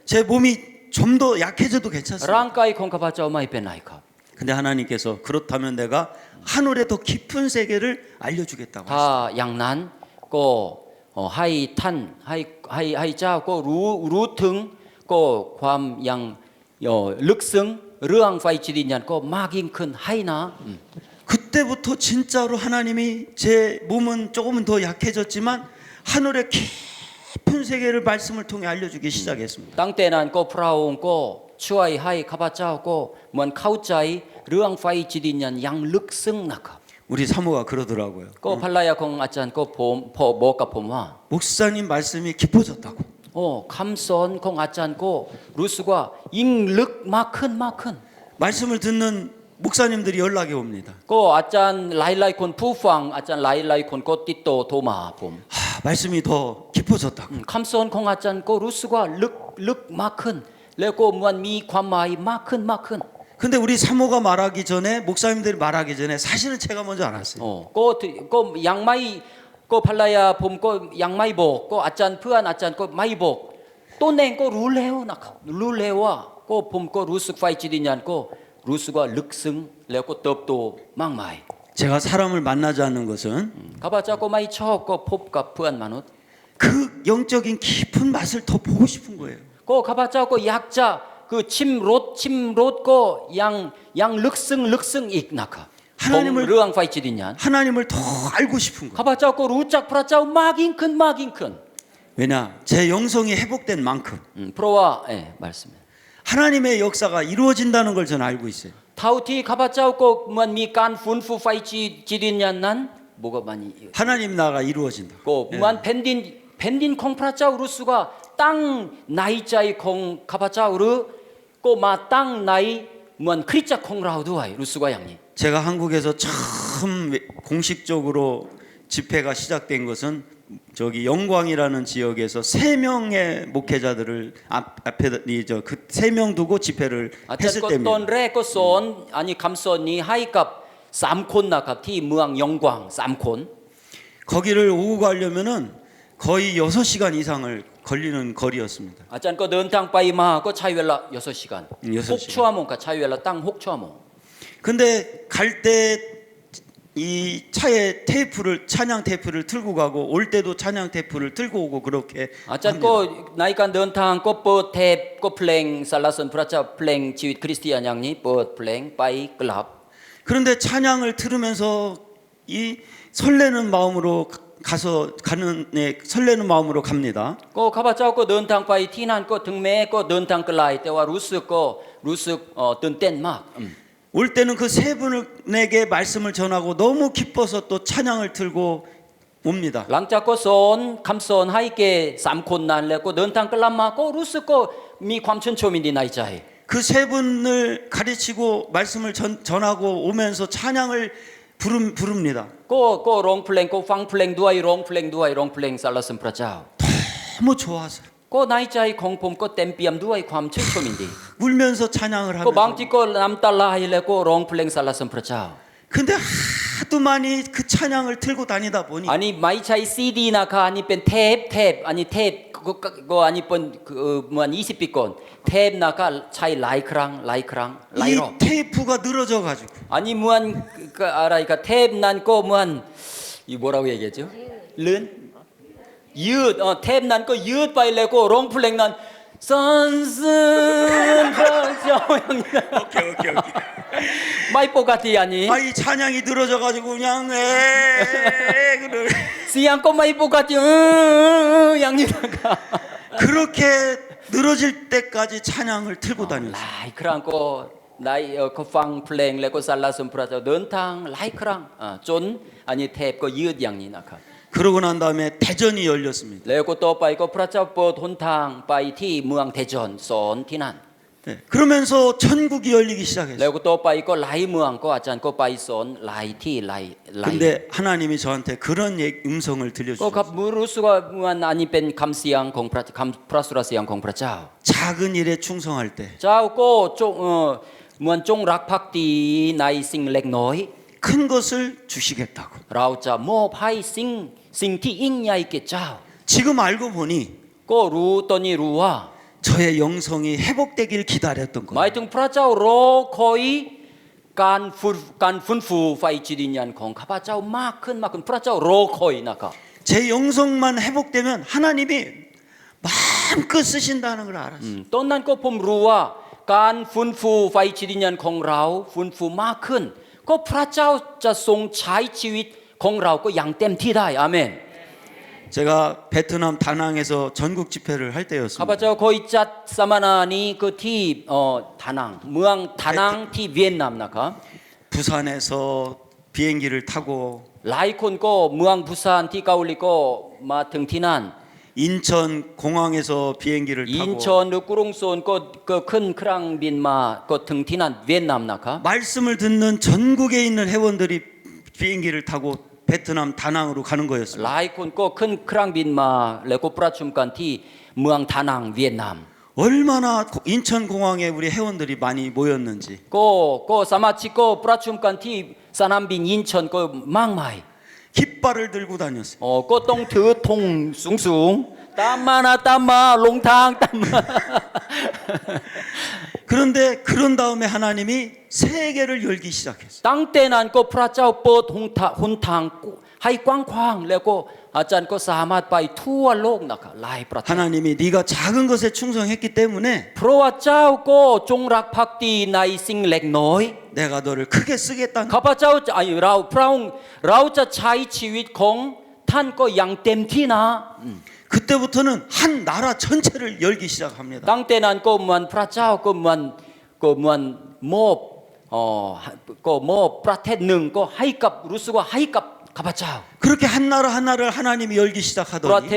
제 몸이 좀 더 약해져도 큰 괜찮습니다. 랑까이 콩 가바자고 마이 뺀라이 카 근데 하나님께서 그렇다면 내가 하늘의 더 깊은 세계를 알려주겠다고 하셨어요. 다 양난 고 하이 탄 하이 자고 루등 고ความลึกซึ้งเรื่องไฟจิตวิญญาณก็มากยิ่งขึ้นให้นะ 그때부터 진짜로 하나님이 제 몸은 조금은 더 약해졌지만 하늘의 깊은 세계를 말씀을 통해 알려주기 시작했습니다. ตั้งแต่นั้นก็พระองค์ก็ช่วยให้ข้าพเจ้าก็เหมือนเข้าใจเรื่องไฟจิตวิญญาณอย่างลึกซึ้งนะครับ 우리 사모가 그러더라고요. ก็ภรรยาของอาจารย์ก็พอบอกกับผมว่า 목사님 말씀이 깊어졌다고. คำสอนของอาจารย์ก็รู้สึกว่ายิ่งลึกมากขึ้น 말씀을 듣는 목사님들이 연락이 옵니다. ก็อาจารย์หลายคนผู้ฟังอาจารย์หลายคนก็ติดต่อโทรมาหาผม 말씀이 더 깊어졌다고. คำสอนของอาจารย์ก็รู้สึกว่าลึกมากขึ้นแล้วก็มันมีความหมายมากขึ้น 근데 우리 사모가 말하기 전에 목사님들이 말하기 전에 사실은 제가 먼저 알았어요. ก็ยังไม่ก็ภรรยาผมก็ยังไม่บอกก็อาจารย์เพื่อนอาจารย์ก็ไม่บอกตัวเองก็รู้แล้วนะครับรู้แล้วว่าก็ผมก็รู้สึกไฟจิตวิญญาณก็รู้สึกว่าลึกซึ้งแล้วก็เติบโตมากมาย 제가 사람을 만나지 않는 것은 ข้าพเจ้าก็ไม่ชอบก็พบกับเพื่อนมนุษย์ 그 영적인 깊은 맛을 더 보고 싶은 거예요. ก็ข้าพเจ้าก็อยากจะคือชิมรสก็ยังลึกซึ้งอีกนะครับของเรื่องไฟจิตวิญญาณ 하나님을 더 알고 싶은 거예요. ข้าพเจ้าก็รู้จักพระเจ้ามากยิ่งขึ้น 왜냐? 제 영성이 회복된 만큼 เพราะว่า말씀해 하나님의 역사가 이루어진다는 걸 저는 알고 있어요. เท่าที่ข้าพเจ้าก็มันมีการฟื้นฟูไฟจิตวิญญาณนั้นบอกว่ามัน 하나님 나라가 이루어진다. ก็มันแผ่นดินของพระเจ้ารู้สึกว่าตั้งในใจของข้าพเจ้าหรือก็มาตั้งในเหมือนคริสตจักรของเราด้วยรู้สึกว่าอย่างนี้ 제가 한국에서 처음 공식적으로 집회가 시작된 것은 저기 영광이라는 지역에서 3명의 목회자들을 앞에 그 3명 두고 집회를 อาจารย์ 했을 ก็ตอน 때입니다. แรกก็สอนอันนี้คำสอนนี้ให้กับ3คนนะครับที่เมืองยองกวาง3คน 거기를 오고 가려면은 거의 6시간 이상을 걸리는 거리였습니다. อาจารย์ก็เดินทางไปมาก็ใช้เวลา6 시간 6 ชั่วโมงก็ใช้เวลาตั้ง6 ชั่วโมง 근데 갈 때 이 차에 테이프를 찬양 테이프를 틀고 가고 올 때도 찬양 테이프를 들고 오고 그렇게 อาจารย์ก็ในการเดินทางก็เปิดเทปก็เพลงสรรเสริญพระเจ้าเพลงชีวิตคริสเตียนอย่างนี้เปิดเพลงไปกลับ 그런데 찬양을 들으면서 이 설레는 마음으로 가서 가는 설레는 마음으로 갑니다. ก็ข้าพเจ้าก็เดินทางไปที่นั่นก็ถึงแม้ก็เดินทางไกลแต่ว่ารู้สึกตื่นเต้นมาก 올 때는 그 세 분에게 말씀을 전하고 너무 기뻐서 또 찬양을 틀고 옵니다. หลังจากก็สอนคำสอนให้แก่3คนนั้นแล้วก็เดินทางกลับมาก็รู้สึกก็มีความชื่นชมยินดีในใจ 그 세 분을 가르치고 말씀을 전하고 오면서 찬양을 부릅니다. ก็ร้องเพลงก็ฟังเพลงด้วยร้องเพลงสรรเสริญพระเจ้า 너무 좋아서 ก็ในใจของผมก็เต็มเปี่ยมด้วยความชื่นชมยินดี 울면서 찬양을 ก็บาง 하면서 ทีก็น้ำตาไหลแล้วก็ร้องเพลงสรรเสริญพระเจ้า 근데 하도 많이 그 찬양을 틀고 다니다 보니 อันนี้ไม่ใช่ซีดีนะคะอันนี้เป็นเทปอันนี้เทปก็อันนี้เป็นเหมือน20 ปีก่อนเทปนะคะใช้หลายครั้งหลาย 이 รอบ 테이프가 늘어져 가지고 아니 무한 그อะไร그 탭 난거 무한 이 뭐라고 얘기했죠? 른 탭 난거ยืดไปแล้วก็ร้องเพลงนั้นสรรเสริญพระเจ้าอย่างนี้ 오케이. ไม่ปกติอันนี้ 아, 이 찬양이 늘어져 가지고 그냥 그래. เสียงก็ไม่ปกติอย่างนี้นะครับ 그렇게 늘어질 때까지 찬양을 틀고 ห 다녔어요. ลายครั้งก็ได้เขาฟังเพลงแล้วก็สรรเสริญพระเจ้าเดินทางหลายครั้งจนอันนี้เทปก็ยืดอย่างนี้นะครับ 그러고 난 다음에 대전이 열렸습니다. แล้วก็ต่อไปก็พระเจ้าเปิดหนทางไปที่เมืองเทจอนสอนที่นั่น 네. 그러면서 천국이 열리기 แล้ว 시작했어요. ก็ต่อไปก็หลายเมืองก็อาจารย์ก็ไปสอนหลายที่หลาย 근데 하나님이 저한테 그런 음성을 ก็ครับ 들려주셨어요. รู้สึกว่ามันอันนี้เป็นคำเสียงของพระสุรเสียงของพระเจ้า 작은 일에 충성할 때 เจ้าก็จงเหมือนจงรักภักดีในสิ่งเล็กน้อย 큰 것을 주시겠다고. เราจะมอบให้สิ่งที่ยิ่งใหญ่แก่เจ้า 지금 알고 보니 ก็รู้ตอนนี้รู้ว่า 저의 영성이 회복되길 기다렸던 หมาย 거예요. ถึงพระเจ้ารอคอยการฟื้นฟูไฟจิตวิญญาณของข้าพเจ้ามากขึ้นพระเจ้ารอคอยนะครับ 제 영성만 회복되면 하나님이 마음껏 쓰신다는 걸 알았어요. ตอนนั้นก็ผมรู้ว่าการฟื้นฟูไฟจิตวิญญาณของเราฟื้นฟูมากขึ้นก็พระเจ้าจะทรงใช้ชีวิตของเราก็อย่างเต็มที่ได้อาเมน 제가 베트남 다낭에서 전국 집회를 할 ข้าพ 때였습니다. เจ้าเคยจัดสัมมนานี้ก็ที่ดานังเมืองดานังที่เวียดนามนะครับ 부산에서 비행기를 타고 หลายคนก็เมืองบุซานที่เกาหลีก็มาถึงที่นั่น 인천 공항에서 비행기를 อินช 타고 อนหรือกรุงโซนก็ขึ้นเครื่องบินมาก็ถึงที่นั่นเวียดนามนะครับ 말씀을 듣는 전국에 있는 회원들이 비행기를 타고 베트남 다낭으로 가는 ห 거였습니다. ลายคนก็ขึ้นเครื่องบินมาแล้วก็ประชุมกันที่เมืองดานังเวียดนาม 얼마나 인천공항에 우리 회원들이 많이 모였는지. 고 사마치고 프라춤간 티 사남빈 인천 고 망마이. 깃발을 들고 다녔어요. 고 똥트 통 숭숭. 땀마나 땀마 롱탕 땀마. 그런데 그런 다음에 하나님이 세계를 열기 시작했어요. 땅때난 고 프라짜오 뻗 혼탕 하이 꽝꽝 레고 아짠 고 사맛 바이 투어 록 나카 라이 프라짜. 하나님이 네가 작은 것에 충성했기 때문에 프로와짜오 고 종락 팍디 나이 싱렉 노이. 내가 너를 크게 쓰겠다는. 가파짜오 아니 라우 프라웅 라우짜 차이 치윗 공 탄고 양땜티나. 그때부터는 한 나라 전체를 열기 시작합니다. 땅때난 고 무한 프라짜오 고 무한 뭐 프라테 능고 하이값 루스고 하이값 가파짜오. 그렇게 한 나라 하나를 하나님이 열기 시작하더니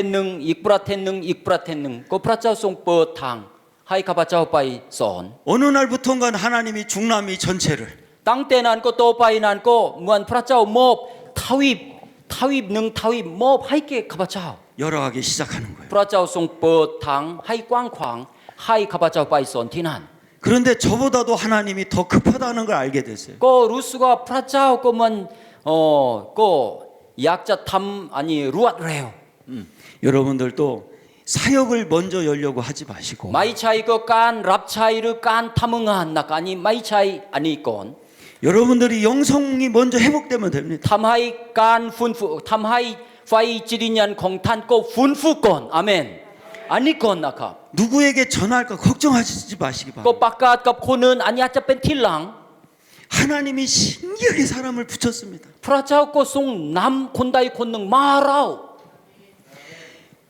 프라텐능 익프라텐능 고 프라짜오 송 뻗탕 하이 가파짜오 바이 선. 어느 날부턴가 하나님이 중남미 전체를 땅때난 고 바이난 고 무한 프라짜오 뭐 타입 능 타입 뭐 하이게 가파짜오. 열어가기 시작하는 거예요. 프라짜오 송 뻗탕 하이 꽝꽝 하이 가파짜오 바이 선 티난. 그런데 저보다도 하나님이 더 급하다는 걸 알게 됐어요. 고 루스가 프라짜오 고만 고 약자 탐 아니 루앗레요. 여러분들도 사역을 먼저 열려고 하지 마시고 마이차이 그깐 랍차이르 깐 탐응한 나까 아니 마이차이 아니 건 여러분들이 영성이 먼저 회복되면 됩니다. 탐하이 깐 푼푸 탐하이 파이 지리냔 공탄 고 푼푸 건 아멘. 아니 건 나카 누구에게 전할까 걱정하지 마시기 고 바랍니다. 바깥 갑 코는 아니 아짜 벤틸랑 하나님이 신기하게 사람을 붙였습니다. 프라짜오 고송남 콘다이 콘능 마라오.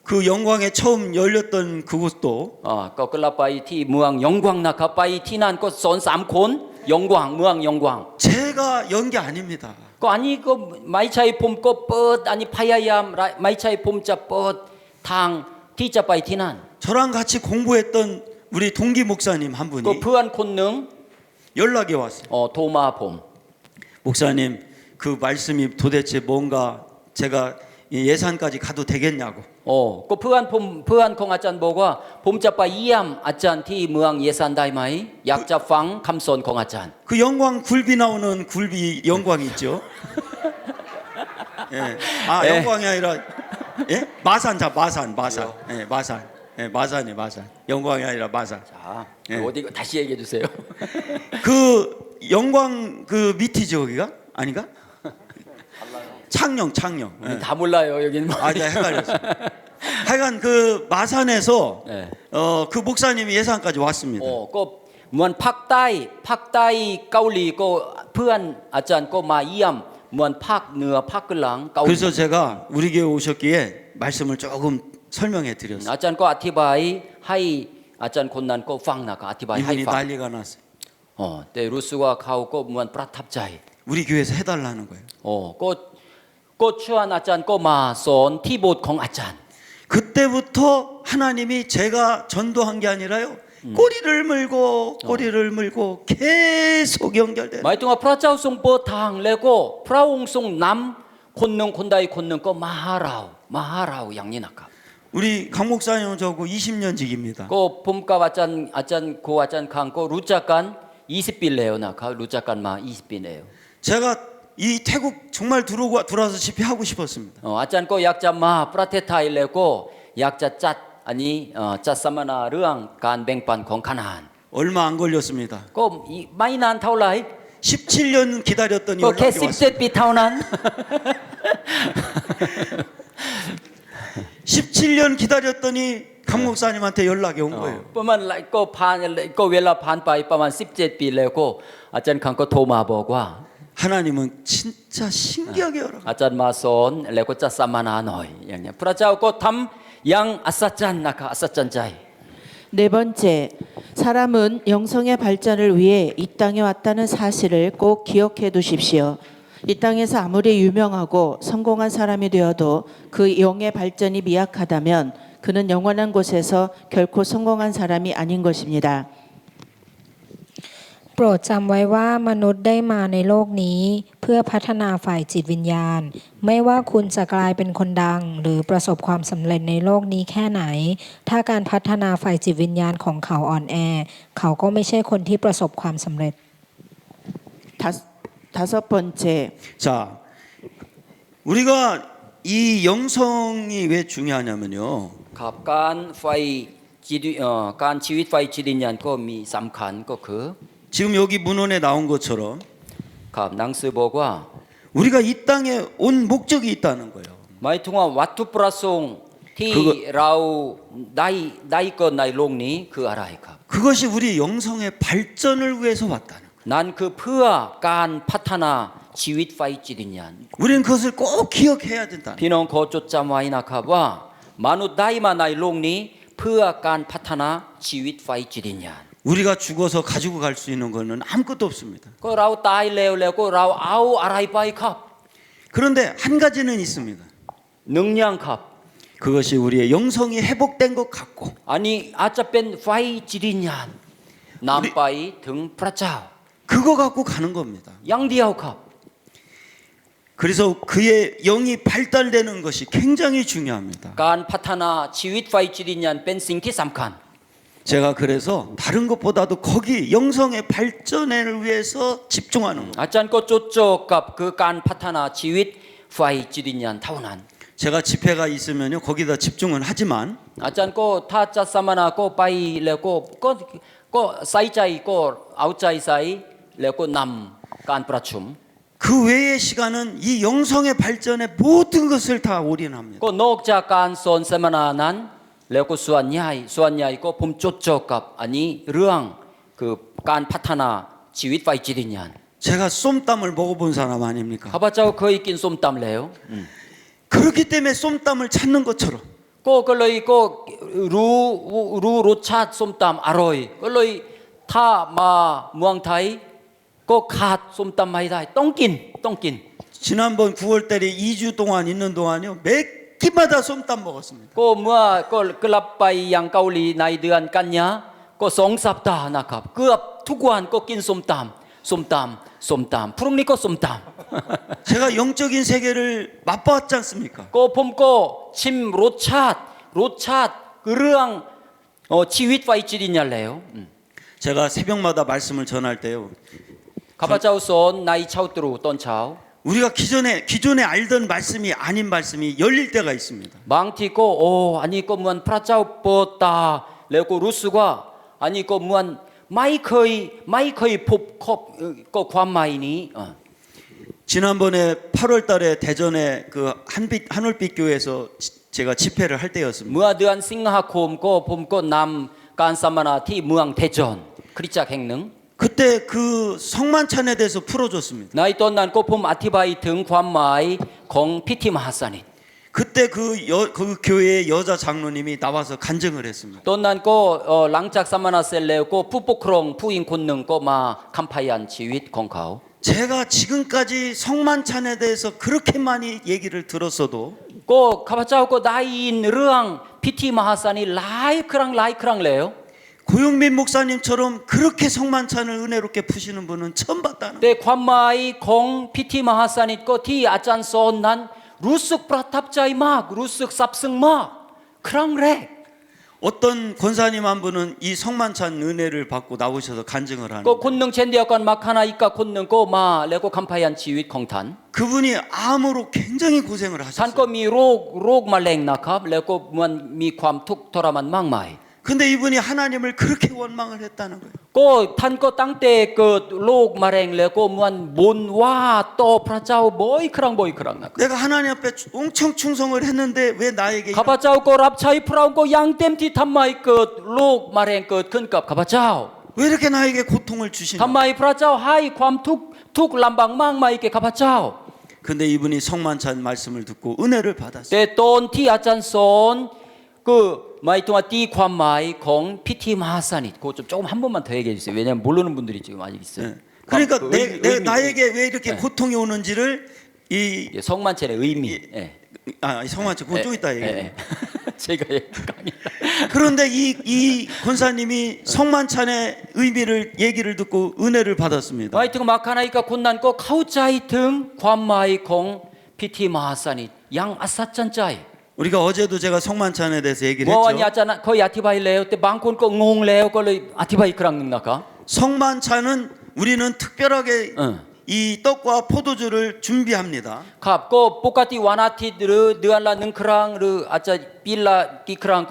그 영광에 처음 열렸던 그곳도 거 끌라바이 티 무왕 영광 나카 바이 티난 고선 삼콘 영광 무왕 영광. 제가 연 게 아닙니다. 그 아니 그 마이차이 봄고 뻗 아니 파야얌 마이차이 봄자 뻗탕 티자 바이 티난 저랑 같이 공부했던 우리 동기 목사님 한 그 분이 부안 콘능 연락이 왔어요. 도마 봄. 목사님 그 말씀이 도대체 뭔가 제가 예산까지 가도 되겠냐고. 그 부안 콩 아짠 보고 봄자 바 이암 아짠 티 무왕 예산 다이마이 약자 팡 감손 콩 아짠. 그 영광 굴비 나오는 굴비 영광 있죠. 예. 아 예. 영광이 아니라 예? 마산. 예, 마산. 예, 마산이 마산. 영광이 아니라 마산. 자 예. 어디 다시 얘기해 주세요. 그 영광 그 밑이죠 거기가 아닌가? 창녕. 예. 다 몰라요 여기는. 뭐. 아, 내가 헷갈렸어. 하여간 그 마산에서 예. 그 목사님이 예산까지 왔습니다. 그 무한 팍다이 까울리 그 부안 아짠 그 마이암 무한 팍 느어 팍글랑 까울리. 그래서 제가 우리 교회 오셨기에 말씀을 조금 설명해 드렸어요. 아짠 거 아티바이 하이 아짠 곤난 거 팡나가 아티바이 이분이 하이 팡. 난리가 났어요. 때 루스가 가오고 무한 프라탑자이. 우리 교회에서 해달라는 거예요. 추한 아짠 꼬마손 티봇 콩 아짠. 그때부터 하나님이 제가 전도한 게 아니라요. 꼬리를 물고 계속 연결돼요. 마이뚱아 프라짜우송 뽀탕 레고 프라옹송 남 콘능 콘다이 콘능 꼬 마하라우 양니나카. 우리 강 목사님은 저고 20년 직입니다. 고 봄가 아짠 고 아짠 강고 루짜간 20빌레요 나카 루짜간 마 20빌레요. 제가 이 태국 정말 들어와서 집회하고 싶었습니다. 아짠 고 약자 마 프라테타이 레고 약자 cat 아니 짜사마나 르앙 간 뱅판 공카난. 얼마 안 걸렸습니다. 고 많이 난 타올라이. 17년 기다렸더니 고 연락이 왔어요. 개십셋비 타오난. 17년 기다렸더니 강 목사님한테 연락이 온 거예요. 뻔만 고 웰라 반바이 뻔만 17비 레고 아짠 강고 토마 보고 하나님은 진짜 신기하게 열어. 아짠 마손 레고 짜사마나 너이 양냐 프라자고 탐양 아사짠 나카 아사짠 자이. 네 번째, 사람은 영성의 발전을 위해 이 땅에 왔다는 사실을 꼭 기억해 두십시오. 이 땅에서 아무리 유명하고 성공한 사람이 되어도 그 영의 발전이 미약하다면 그는 영원한 곳에서 결코 성공한 사람이 아닌 것입니다. โปรดจำไว้ว่ามนุษย์ได้มาในโลกนี้เพื่อพัฒนาฝ่ายจิตวิญญาณ ไม่ว่าคุณจะกลายเป็นคนดัง หรือประสบความสำเร็จในโลกนี้แค่ไหน ถ้าการพัฒนาฝ่ายจิตวิญญาณของเขาอ่อนแอ เขาก็ไม่ใช่คนที่ประสบความสำเร็จ 다섯 번째, 자, 우리가 이 영성이 왜 중요하냐면요. ครับการไฟจิตการชีวิตไฟจิตวิญญาณก็มีสำคัญก็คือ 지금 여기 문헌에 나온 것처럼 ครับหนังสือบอกว่า 우리가 이 땅에 온 목적이 있다는 거예요. หมายถึงว่าวัตถุประสงค์ที่ 그거 เราได้เกิดในโลกนี้คืออะไรครับ 그것이 우리 영성의 발전을 위해서 왔다는 거예요. นั่นคือเพื่อการพัฒนาชีวิตไฟจิตวิญญาณ 우리는 그것을 꼭 기억해야 된다는 พี่น้องขอจดจำไว้นะครับว่ามนุษย์ได้มาในโลกนี้เพื่อการพัฒนาชีวิตไฟจิตวิญญาณ 우리가 죽어서 가지고 갈 수 있는 거는 아무것도 없습니다. ก็เราตายแล้วก็เราเอาอะไรไปครับ 그런데 한 가지는 있습니다. หนึ่งอย่างครับ 그것이 우리의 영성이 회복된 것 같고 อันนี้อาจจะเป็นไฟจิตวิญญาณนำไปถึงพระเจ้า 그거 갖고 가는 겁니다. อย่างเดียวครับ 그래서 그의 영이 발달되는 것이 굉장히 중요합니다. การพัฒนาชีวิตไฟจิตวิญญาณเป็นสิ่งที่สำคัญ 제가 그래서 다른 것보다도 거기 영성의 발전을 위해서 집중하는 거예요. อาจารย์ก็จดจ่อกับคือการพัฒนาชีวิตไฟจิตวิญญาณเท่านั้น 제가 집회가 있으면요 거기다 집중은 하지만 อาจารย์ก็ถ้าจะสัมมนาก็ไปแล้วก็ใส่ใจก็เอาใจใส่แล้วก็นำการประชุม 그 외의 시간은 이 영성의 발전에 모든 것을 다 올인합니다. ก็นอกจากการสอนสัมมนานั้นแล้วก็ส่วนใหญ่ก็ผมจดจ่อกับอันนี้เรื่องคือการพัฒนาชีวิตไฟจิตวิญญาณ 제가 쏨땀을 먹어본 사람 아닙니까? ข้าพเจ้าเคยกินส้มตำแล้ว 그렇기 때문에 쏨땀을 찾는 것처럼 ก็เลยก็รู้รสชาติส้มตำอร่อยก็เลยถ้ามาเมืองไทยก็ขาดส้มตำไม่ได้ต้องกิน 지난번 9월달에 2주 동안 있는 동안요 매 끼마다 쏨땀 먹었습니다. ก็เมื่อก็กลับไปยังเกาหลีในเดือนกันยาก็2 สัปดาห์นะครับเกือบทุกวันก็กินส้มตำพรุ่งนี้ก็ส้มตำ 제가 영적인 세계를 맛봤지 않습니까? ก็ผมก็ชิมรสชาติเรื่องชีวิตไฟจิตวิญญาณแล้ว 제가 새벽마다 말씀을 전할 때요 ข้าพเจ้าสอนในเช้าตรู่ตอนเช้า 우리가 기존에 알던 말씀이 아닌 말씀이 열릴 때가 있습니다. บางทีก็อันนี้ก็เหมือนพระเจ้าเปิดตาแล้วก็รู้สึกว่าอันนี้ก็เหมือนไม่เคยพบก็ความหมายนี้ 지난번에 8월달에 대전에 그 한올빛 교회에서 제가 집회를 할 때였습니다. เมื่อเดือนสิงหาคมก็ผมก็นำการสัมมนาที่เมืองเทจอนคริสตจักรแห่งหนึ่ง 그때 그 성만찬에 대해서 풀어줬습니다. ในตอนนั้นก็ผมอธิบายถึงความหมายของพิธีมหาสนิท 그때 그 교회의 여자 장로님이 나와서 간증을 했습니다. ตอนนั้นก็หลังจากสัมมนาเสร็จแล้วก็ผู้ปกครองผู้หญิงคนหนึ่งก็มาคำพยานชีวิตของเขา 제가 지금까지 성만찬에 대해서 그렇게 많이 얘기를 들었어도 ก็ข้าพเจ้าก็ได้ยินเรื่องพิธีมหาสนิทหลายครั้งแล้ว 고영민 목사님처럼 그렇게 성만찬을 은혜롭게 푸시는 분은 처음 봤다는 แต่ความหมายของพิธีมหาสนิทก็ที่อาจารย์สอนนั้นรู้สึกประทับใจมากรู้สึกซาบซึ้งมากครั้งแรก 어떤 권사님 한 분은 이 성만찬 은혜를 받고 나오셔서 간증을 ก็ 하는 คนหนึ่งเช่นเดียวกันมาคณะอีกคนหนึ่งก็มาแล้วก็คำพยานชีวิตของท่าน 그분이 암으로 굉장히 고생을 ท่านก็ 하셨어요. มีโรคมะเร็งนะครับแล้วก็มันมีความทุกข์ทรมานมากมาย 근데 이분이 하나님을 그렇게 원망을 했다는 거예요. ก็ท่านก็ตั้งแต่เกิดโรคมะเร็งแล้วก็มันบ่นว่าต่อพระเจ้าบ่อยครั้งนะครับ 내가 하나님 앞에 엄청 충성을 했는데 왜 나에게 ข้าพเจ้าก็รับใช้พระองค์ก็ยังเต็มที่ทำไมเกิดโรคมะเร็งเกิดขึ้นกับข้าพเจ้า 왜 이렇게 나에게 고통을 ทำ 주시냐? ไมพระเจ้าให้ความทุกข์ลำบากมากมายแก่ข้าพเจ้า 근데 이분이 성만찬 말씀을 듣고 은혜를 받았어요. แต่ตอนที่อาจารย์สอนก็หมายถึงว่าตีความหมายของพิธีมหาสนิทก็조금 한 번만 더 얘기해 주세요. 왜냐하면 모르는 분들이 지금 아직 있어요. 네. 그러니까 의미. 나에게 왜 이렇게 네. 고통이 오는지를 이 성만찬의 의미. 예. 성만찬 그건 좀 이따 얘기해요. 제가 강의 그런데 이 권사님이 성만찬의 의미를 얘기를 듣고 은혜를 받았습니다. 마이 등 마카나이까 곤난고 카우짜이 등 관마이 공 피티 마하사니 양 아사짠짜이 우리가 어제도 제가 성만찬에 대해서 얘기를 뭐와니 했죠. 아짜나 거의 아티바이 레오 때 망콘 거 응홍 레오 걸로 아티바이 그랑 능나까 성만찬은 우리는 특별하게 응. 이 떡과 포도주를 준비합니다. 갑 거 똑같이 와나티 르 느알라 능크랑 르 아짜 빌라 끼크랑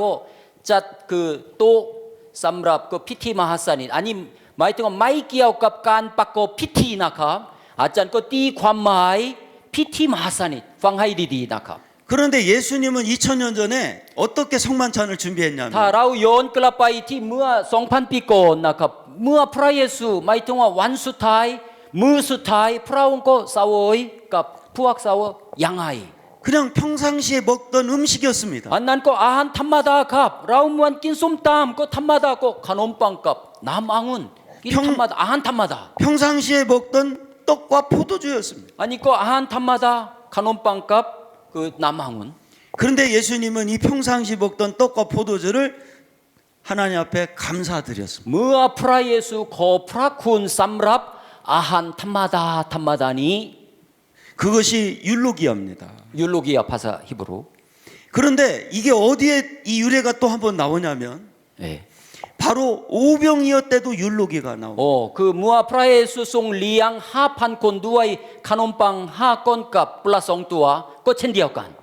거잣그또 쌈랍 그 피티 마하사니 아니 마이 등 마이 끼아오갑 간 빠고 피티 나카 아짠 거띠 관마이 피티 마하사니 방하이디디 나카 그런데 예수님은 2000년 전에 어떻게 성만찬을 준비했냐면 타라우 연 클라파이티 무아 송판 삐고 나카 무아 프라이에수 마이 등와 완수타이 무수타이 프라운코 싸워이 값 푸악 싸워 양아이 그냥 평상시에 먹던 음식이었습니다. 안난거 아한 탐마다 갑 라우무한 낀 쏨땀 거 탐마다 거 가놈빵 값 남앙은 낀 평- 탐마다 아한 탐마다 평상시에 먹던 떡과 포도주였습니다. 아니 거 아한 탐마다 가놈빵 값그 남앙은 그런데 예수님은 이 평상시 먹던 떡과 포도주를 하나님 앞에 감사드렸습니다. 무아 프라이에수 거 프라쿤 쌈랍 아한 탐마다 탐마다니 그것이 율로기아입니다. 율로기아 파사 히브로 그런데 이게 어디에 이 유래가 또 한번 나오냐면 예. 바로 오병이어 때도 율로기가 나옵니다. 그 무아 프라이에수 송 리앙 하판콘 두아이 가놈빵 하건값 플라송뚜아 거 첸디아간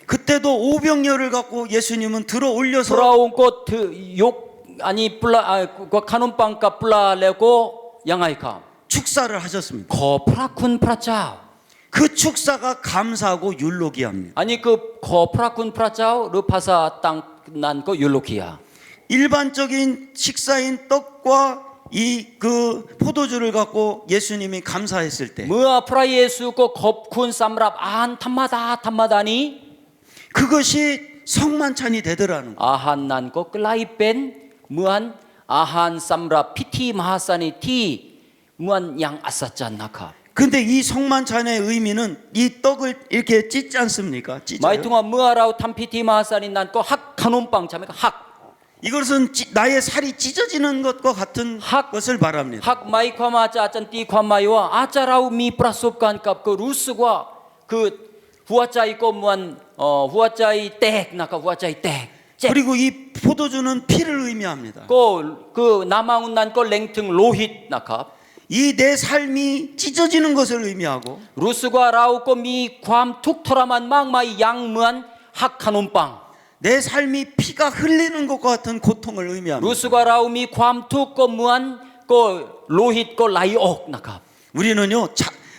그때도 오병이어를 갖고 예수님은 들어 올려서 브라운 꽃욕 아니 플라 그 카논빵값 플라 레고 양아이카 축사를 하셨습니다. 거 프라쿤 프라짜오 그 축사가 감사하고 율로기아입니다. 아니 그거 프라쿤 프라짜오 르파사 땅난거 율로키야 일반적인 식사인 떡과 이 그 포도주를 갖고 예수님이 감사했을 때 무아 프라이에수 거 겁쿤 쌈랍 아한 탐마다니 그것이 성만찬이 되더라는 거예요. 아한 난거 끌라이뺀 무한 아한 쌈랍 피티 마하사니 티 무한 양 아사짠 나카 근데 이 성만찬의 의미는 이 떡을 이렇게 찢지 않습니까? 찢어요. 마이퉁아 무아라우 탐피티 마하사니 난거 학 카논빵 자매가 학 이것은 나의 살이 찢어지는 것과 같은 학- 것을 말합니다. 학 마이 과마 짜짠 띠 과마이와 아짜라우 미 프라소간 값그 루스과 그 후아짜이 거 무한 후아짜이 땡 나카 후아짜이 땡 그리고 이 포도주는 피를 의미합니다. 그 남아운 난거 랭퉁 로힛 나카 이 내 삶이 찢어지는 것을 의미하고 루스과 라우고 미ความ툭토라만 망마이 양무한 학카논빵 내 삶이 피가 흘리는 것과 같은 고통을 의미합니다. 루스과 라우 미ความ툭고 무한 거 로힛 거 라이옥 나카 우리는요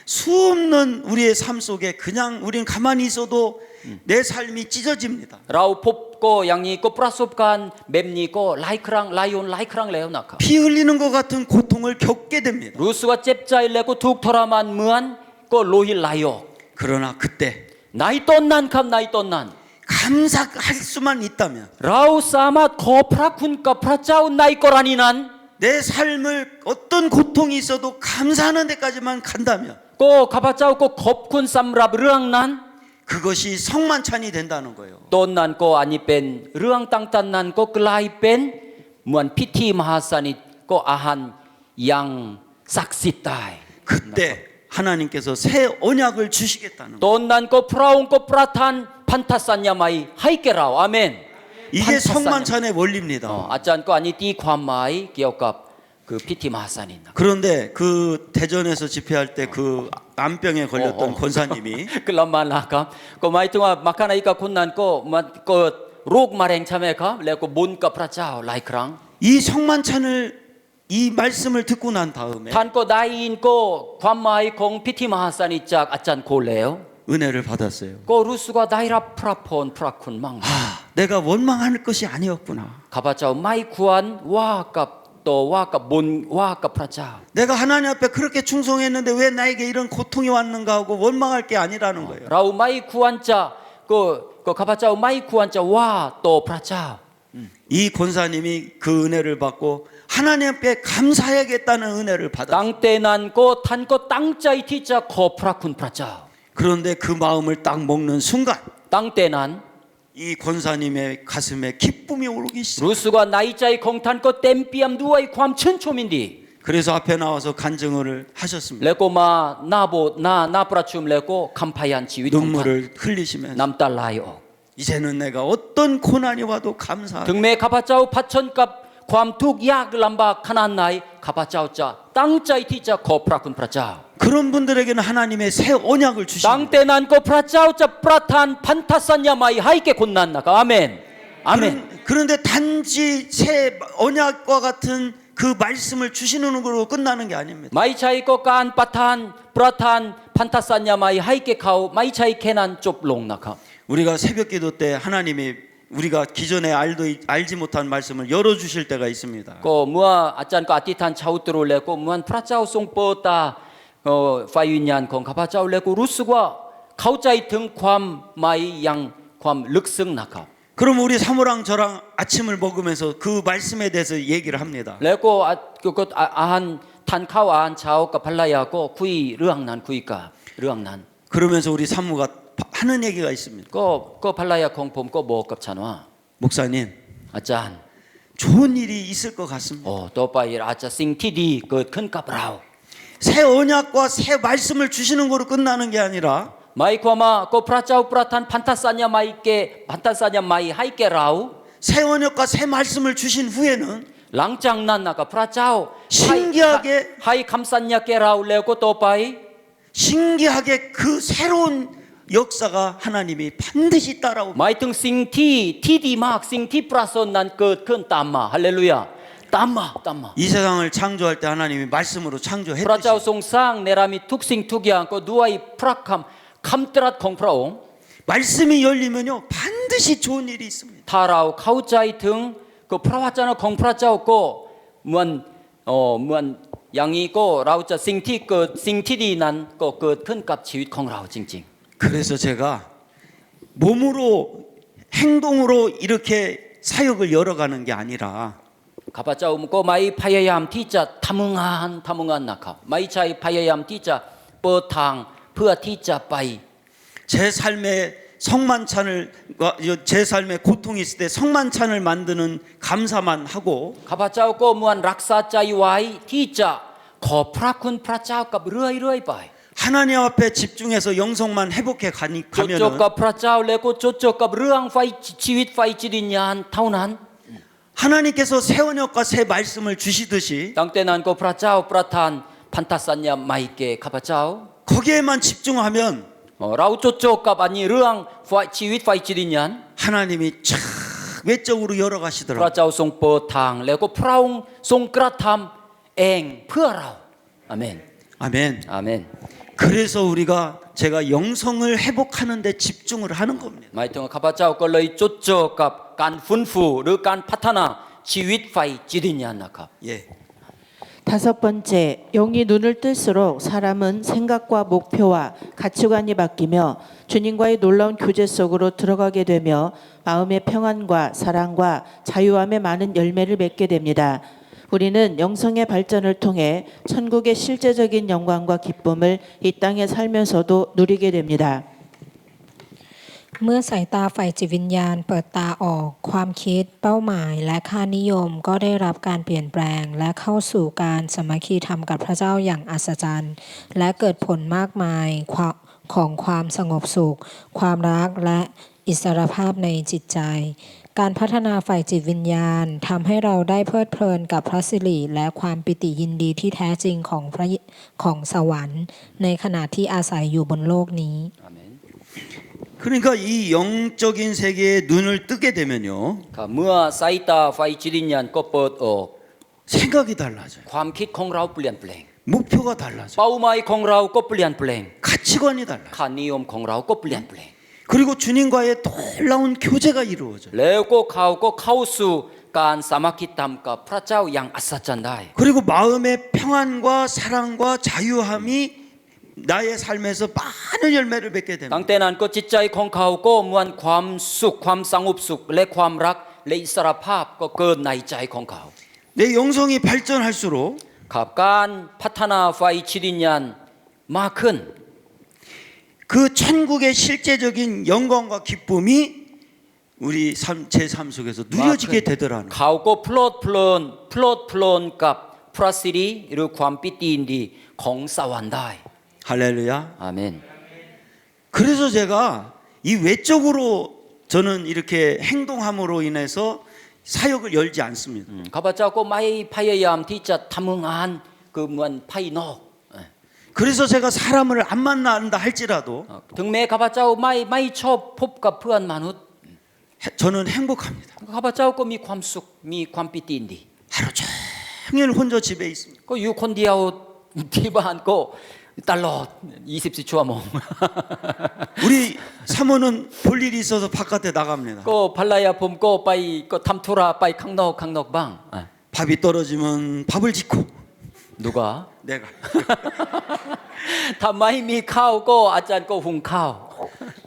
수없는 우리의 삶 속에 그냥 우리는 가만히 있어도 내 삶이 찢어집니다. 라우 pop고 양니 거 프라소간 맵니 거 라이크랑 라이온 라이크랑 레오 나카 피 흘리는 것 같은 고통을 겪게 됩니다. 루스와 잽자일레고 툭토라만 무한 거 로힛 라이옥 그러나 그때 나이 떤난 컵 나이 떤난 감사할 수만 있다면 라우 사맛 거 프라쿤 프라짜우 나이 거라니 난 내 삶을 어떤 고통이 있어도 감사하는 데까지만 간다면 거 가바짜우 거 겁쿤 쌈랍 르앙 난 그것이 성만찬이 된다는 거예요. tôn nan ko ani pen rương tăng tan nan ko klai pen muan pithi mahasani ko ahan yang saksitai 그때 하나님께서 새 언약을 주시겠다는 거예요. tôn nan ko praung ko pratan pantasanya mai haikerao amen 이게 성만찬의 원리입니다. 아짠 거 아니 띠 관마이 기억갑 그 피티 마하사니 그런데 그 대전에서 집회할 때 그 암병에 걸렸던 권사님이 그람만라까 거 마이퉁아 마카나이까 곤난 거거 록 마랭 참에가 레고 몬까 프라짜오 라이크랑 이 성만찬을 이 말씀을 듣고 난 다음에 탄거 나인 거 관마이 공 피티 마하사니 짝 아짠 골레요 은혜를 받았어요. 거 루스가 나이라 프라폰 프라쿤 망 내가 원망할 것이 아니었구나. 가바짜오 마이 구한 와깝 또 와깝 몬 와깝 프라짜 내가 하나님 앞에 그렇게 충성했는데 왜 나에게 이런 고통이 왔는가 하고 원망할 게 아니라는 거예요. 라우 마이 구한자 그 가바짜오 마이 구한자 와 또 프라짜 이 권사님이 그 은혜를 받고 하나님 앞에 감사해야겠다는 은혜를 받았어요. 땅때 난거 탄거 땅짜이 티자 거 프라쿤 프라짜 그런데 그 마음을 딱 먹는 순간 땅때 난 이 권사님의 가슴에 기쁨이 오르기 시작. 루스가 나이자의 공탄 거 땜비암 누아의 ความ 춘초민디 그래서 앞에 나와서 간증을 하셨습니다. 레고 마 나보 나 프라춤 레고 캄파얀 지위 공탄 눈물을 흘리시면서 남달라요 이제는 내가 어떤 고난이 와도 감사하다. 등매 가바짜오 파천갑 괌툭 약 람바 카난나이 가바짜오짜 땅짜이 티짜 코프라군 프라짜 그런 분들에게는 하나님의 새 언약을 주십니다. 땅때난 거 프라짜오짜 프라탄 판타산야 마이 하이게 곤난나가 아멘 아멘 그런데 단지 새 언약과 같은 그 말씀을 주시는 걸로 끝나는 게 아닙니다. 마이 차이 거간 파탄 프라탄 판타산야 마이 하이게 카오 마이 차이 케난 좁롱나카 우리가 새벽기도 때 하나님이 우리가 기존에 알지 못한 말씀을 열어주실 때가 있습니다. 거 무아 아짠 거 아티탄 차우트로 레고 무한 프라짜오 송뽀따 파이윈얀 건 가바짜오 레고 루스과 카우짜이 등ความ 마이 양ความ 륵승 나카 그럼 우리 사모랑 저랑 아침을 먹으면서 그 말씀에 대해서 얘기를 합니다. 레고 그것 아한 탄카오 아한 차오가 발라야고 구이 르앙난 구이까 르앙난 그러면서 우리 사모가 하는 얘기가 있습니다. 거 발라야 공폼 거 먹겁잖아 목사님, 아짠 좋은 일이 있을 것 같습니다. 또 빠이 아짜 싱티디 그큰 까브라오 새 언약과 새 말씀을 주시는 거로 끝나는 게 아니라 마이코마 거 프라짜오 프라탄 판타사냐 마이께 판타사냐 마이 하이께 라우 새 언약과 새 말씀을 주신 후에는 랑짱난 나가 프라짜오 신기하게 하이 감산냐께 라우 레고 또 빠이 신기하게 그 새로운 역사가 하나님이 반드시 따라옵니다. 마이등 싱티 티디 막 싱티 프라선 난그큰 땀마 할렐루야 땀마 이 세상을 창조할 때 하나님이 말씀으로 창조했듯이 프라짜오 송상 내라미 툭싱 툭이야 거 누아이 프라캄 감뜨랏 공프라옹 말씀이 열리면요 반드시 좋은 일이 있습니다. 타라우 카우짜이 등그 프라왔잖아 공프라짜오 거 무한 양이 거 라우짜 싱티 그 싱티디 난거그 값 지윗 공라우 징징 그래서 제가 몸으로 행동으로 이렇게 사역을 열어가는 게 아니라 가바짜오 거 마이 파야얌 티자 타뭉한 나카 마이 차이 파야얌 티자 뻐탕 푸아 티자 빠이 제 삶의 성만찬을 제 삶의 고통이 있을 때 성만찬을 만드는 감사만 하고 가바짜오 거 무한 락사짜이 와이 티자 거프라쿤 프라짜오 값 르아이 빠이 하나님 앞에 집중해서 영성만 회복해 가면은 쪼쪼값 프라짜오 레고 쪼쪼값 르앙 파이 지윗 파이 지리냔 타운한 하나님께서 새 언약과 새 말씀을 주시듯이 땅때난 거 프라짜오 프라탄 판타산냐 마이께 가바짜오 거기에만 집중하면 라우 쪼쪼값 아니 르앙 지윗 파이 지리냔 하나님이 쫙 외적으로 열어가시더라고요. 프라짜오 송뽀탕 레고 프라옹 송크라탐 엥 푸아라오 아멘 아멘. 아멘 그래서 제가 영성을 회복하는 데 집중을 하는 겁니다. 마이통 가바짜오 걸러이 쪼쪼값 간 훈푸 르간 파타나 지윗 파이 지리냔 나카 예. 다섯 번째, 영이 눈을 뜰수록 사람은 생각과 목표와 가치관이 바뀌며 주님과의 놀라운 교제 속으로 들어가게 되며 마음의 평안과 사랑과 자유함의 많은 열매를 맺게 됩니다. 우리는 영성의 발전을 통해 천국의 실제적인 영광과 기쁨을 이 땅에 살면서도 누리게 됩니다. เมื่อสายตาฝ่ายจิตวิญญาณเปิดตาออกความคิดเป้าหมายและค่านิยมก็ได้รับการเปลี่ยนแปลงและเข้าสู่การสามัคคีธรรมกับพระเจ้าอย่างอัศจรรย์และเกิดผลมากมายของความสงบสุขความรักและอิสรภาพในจิตใจการพัฒนาฝ่ายจิตวิญญาณทำให้เราได้เพลิดเพลินกับพระสิริและความปิติยินดีที่แท้จริงของสวรรค์ในขณะที่อาศัยอยู่บนโลกนี้ 아멘 그러니까 이 영적인 세계에 눈을 뜨게 되면요 가 무아 사이타 파이 지리냔 거 뻗어 생각이 달라져요. ความคิดของเราเปลี่ยนแปลง 목표가 달라져요. เป้าหมายของเราก็เปลี่ยนแปลง 가치관이 달라요. ค่านิยมของเราก็เปลี่ยนแปลง 그리고 주님과의 놀라운 교제가 이루어져요. แล้วก็เขาก็เข้าสู่การสามัคคีธรรมกับพระเจ้าอย่างอัศจรรย์ได้ 그리고 마음의 평안과 사랑과 자유함이 나의 삶에서 많은 열매를 맺게 ตั้ง 됩니다. แต่นั้นก็จิตใจของเขาก็มวลความสุขความสงบสุขและความรักและอิสรภาพก็เกิดในใจของเขา 내 영성이 발전할수록 กับการพัฒนาไฟจิตวิญญาณมากขึ้น 그 천국의 실제적인 영광과 기쁨이 우리 제 삶 속에서 누려지게 되더라는 거예요. เขาก็เพลิดเพลินกับพระสิริหรือความปิติยินดีของสวรรค์ได้ 할렐루야. อาเมน 그래서 제가 이 외적으로 저는 이렇게 행동함으로 인해서 사역을 열지 않습니다. ข้าพเจ้าก็ไม่พยายามที่จะทำงานคือเหมือนภายนอก 그래서 제가 사람을 안 만난다 할지라도 ถึงแม้ข้าพเจ้าไม่ชอบพบกับเพื่อนมนุษย์ 저는 행복합니다. ข้าพเจ้าก็มีความสุขมีความปิติยินดี 하루 종일 혼자 집에 있습니다. ก็อยู่คนเดียวที่บ้านก็ตลอด 24 ชั่วโมง 우리 사모는 볼 일이 있어서 바깥에 나갑니다. ก็ภรรยาผมก็ไปก็ทำธุระไปข้างนอกบ้าง 밥이 떨어지면 밥을 짓고 ดูก็ 내가 ทำไมมีข้าวก็อาจารย์ก็หุงข้าว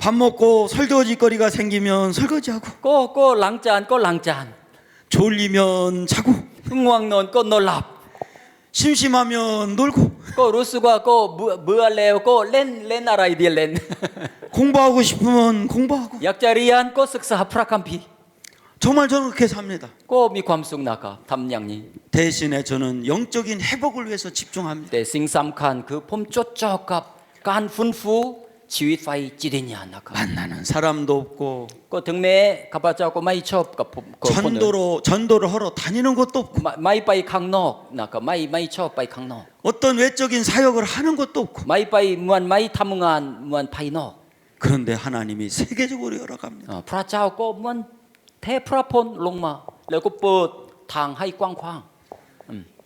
밥 먹고 설거지거리가 생기면 설거지하고 ก็ล้างจานก็ล้างจาน 졸리면 자고 ง่วงนอนก็นอนหลับ 심심하면 놀고 ก็รู้สึกว่าก็เบื่อแล้วก็เล่นอะไรดีเล่น 공부하고 싶으면 공부하고 อยากจะเรียนก็ศึกษาพระคัมภีร์ 정말 저는 그렇게 삽니다. ก็มีความสุขนะครับทำอย่างนี้ 대신에 저는 영적인 회복을 위해서 집중합니다. แต่สิ่งสำคัญคือผมจดจ่อกับการฟื้นฟูชีวิตไฟจิตวิญญาณนะครับ 만나는 사람도 없고 ก็ถึงแม้ข้าพเจ้าก็ไม่ชอบกับผมกับคนอื่น 전도를 하러 다니는 것도 없고 ไม่ไปข้างนอกนะครับไม่ชอบไปข้างนอก 어떤 외적인 사역을 하는 것도 없고 ไม่ไปเหมือนไม่ทำงานเหมือนภายนอก 그런데 하나님이 세계적으로 열어갑니다. พระเจ้าก็เหมือนเทพระพรลงมา แล้วก็เปิดทางให้กว้างขวาง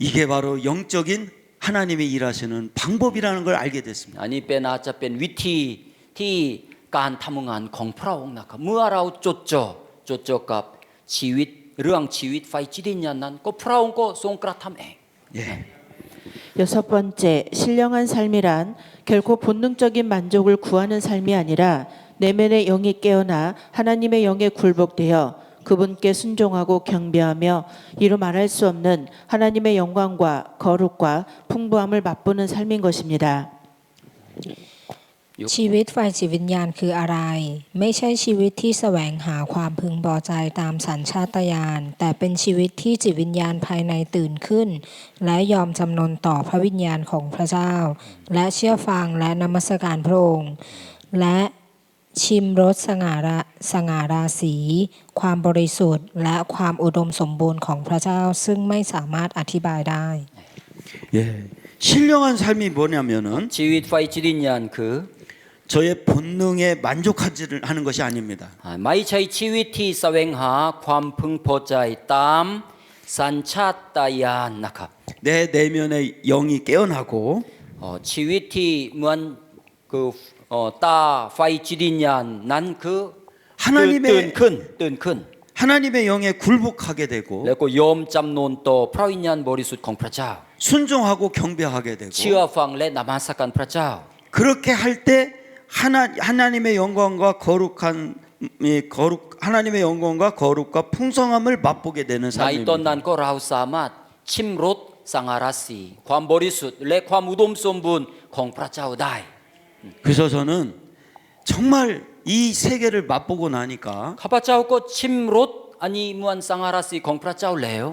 이게 바로 영적인 하나님이 일하시는 방법이라는 걸 알게 됐습니다. อันนี้เป็นอาจจะเป็นวิธีที่การทำงานของพระองค์นะครับเมื่อเราจดจ่อกับชีวิตเรื่องชีวิตไฟจิตวิญญาณนั้นก็พระองค์ก็ทรงกระทำเอง 예. 여섯 번째, 신령한 삶이란 결코 본능적인 만족을 구하는 삶이 아니라 내면의 영이 깨어나 하나님의 영에 굴복되어 그분께 순종하고 경배하며 이루 말할 수 없는 하나님의 영광과 거룩과 풍부함을 맛보는 삶인 것입니다. ชีวิตฝ่ายจิตวิญญาณคืออะไร ไม่ใช่ชีวิตที่แสวงหาความพึงพอใจตามสัญชาตญาณแต่เป็นชีวิตที่จิตวิญญาณภายในตื่นขึ้น และยอมจำนนต่อพระวิญญาณของพระเจ้า และเชื่อฟังและนมัสการพระองค์และชิมรสสง่าราศีความบริสุทธิ์และความอุดมสมบูรณ์ของพระเจ้าซึ่งไม่สามารถอธิบายได้ 예. 신령한 삶이 뭐냐면은 ชีวิตไฟจิตวิญญาณคือ 저의 본능에 만족하지를 하는 것이 아닙니다. ไม่ใช่ชีวิตที่แสวงหาความพึงพอใจตามสัญชาตญาณนะครับ 내 내면의 영이 깨어나고 ชีวิตที่เหมือนคือตาไฟจิตวิญญาณนั้นคือตื่นขึ้น 하나님의 영에 굴복하게 되고 แล้วก็ยอมจำนนต่อพระวิญญาณบริสุทธิ์ของพระเจ้า 순종하고 경배하게 되고 เชื่อฟังและนมัสการพระเจ้า 그렇게 할 때 하나님의 영광과 하나님의 영광과 거룩과 풍성함을 맛보게 되는 ในตอนนั้ 삶입니다. นก็เราสามารถชิมรสสังหาราศีความบริสุทธิ์และความอุดมสมบูรณ์ของพระเจ้าได้ 그래서 저는 정말 이 세계를 맛보고 나니까 ข้าพเจ้าก็ชิมรสอันนี้เหมือนสังหาราศีของพระเจ้าแล้ว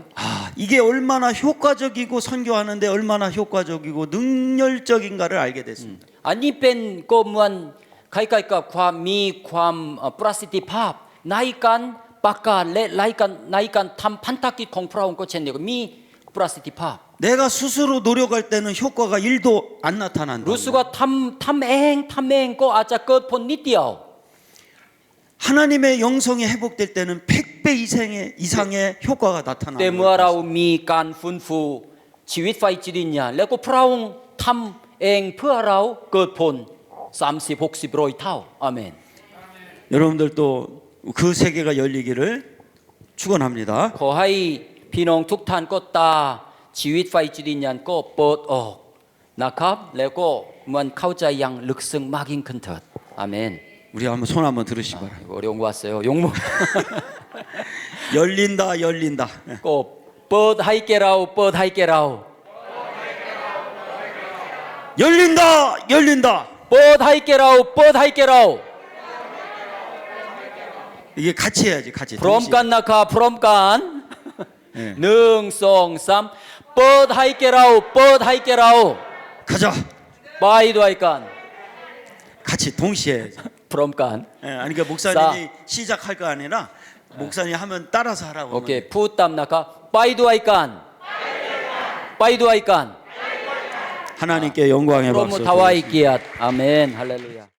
이게 얼마나 효과적이고 선교하는데 얼마나 효과적이고 능률적인가를 알게 됐습니다. อันนี้เป็นก็เหมือนคล้ายๆกับความมีความประสิทธิภาพในการประกาศและในการทำพันธกิจของพระองค์ก็เช่นเดียวกันมีประสิทธิภาพ 내가 스스로 노력할 때는 효과가 1도 안 나타난다. รู้สึกว่าทำเองก็อาจจะเกิดผลนิดเดียว 하나님의 영성이 회복될 때는 100배 이상의 효과가 แต่ 나타나는 เมื่อเรา 거예요. มีการฟื้นฟูชีวิตไฟจิตวิญญาณแล้วก็พระองค์ทำเองเพื่อเราเกิดผล30, 60, 100 เท่าอาเมน 여러분들도 그 세계가 열리기를 축원합니다. ขอให้พี่น้องทุกท่านก็ตาชีวิตไฟจิตวิญญาณก็เปิดออกนะครับแล้วก็มันเข้าใจอย่างลึกซึ้งมากยิ่งขึ้นเถิดอาเมน 우리 한번 손 한번 들으시기 바랍니다. 어려운 거 왔어요 용무 열린다 열린다. ก็เปิดให้แก่เราเปิดให้แก่เรา 열린다 열린다. เปิดให้แก่เราเปิดให้แก่เรา 이게 같이 해야지, 같이. พร้อม 동시에. กันนะครับพร้อมกัน 예. หนึ่งสองสามเปิดให้แก่เราเปิดให้แก่เรา 가자. ไปด้วยกัน 같이 동시에 해야지. พร้อมกัน 예, 아니 그러니까 목사님이 시작할 거 아니라 목사님 하면 따라서 하라고. โอเคพูดตามนะครับไปด้วยกันไปด้วยกัน 하나님께 영광의 พระองค์ 박수. ถวายเกียรติอาเมนฮาเลลูยา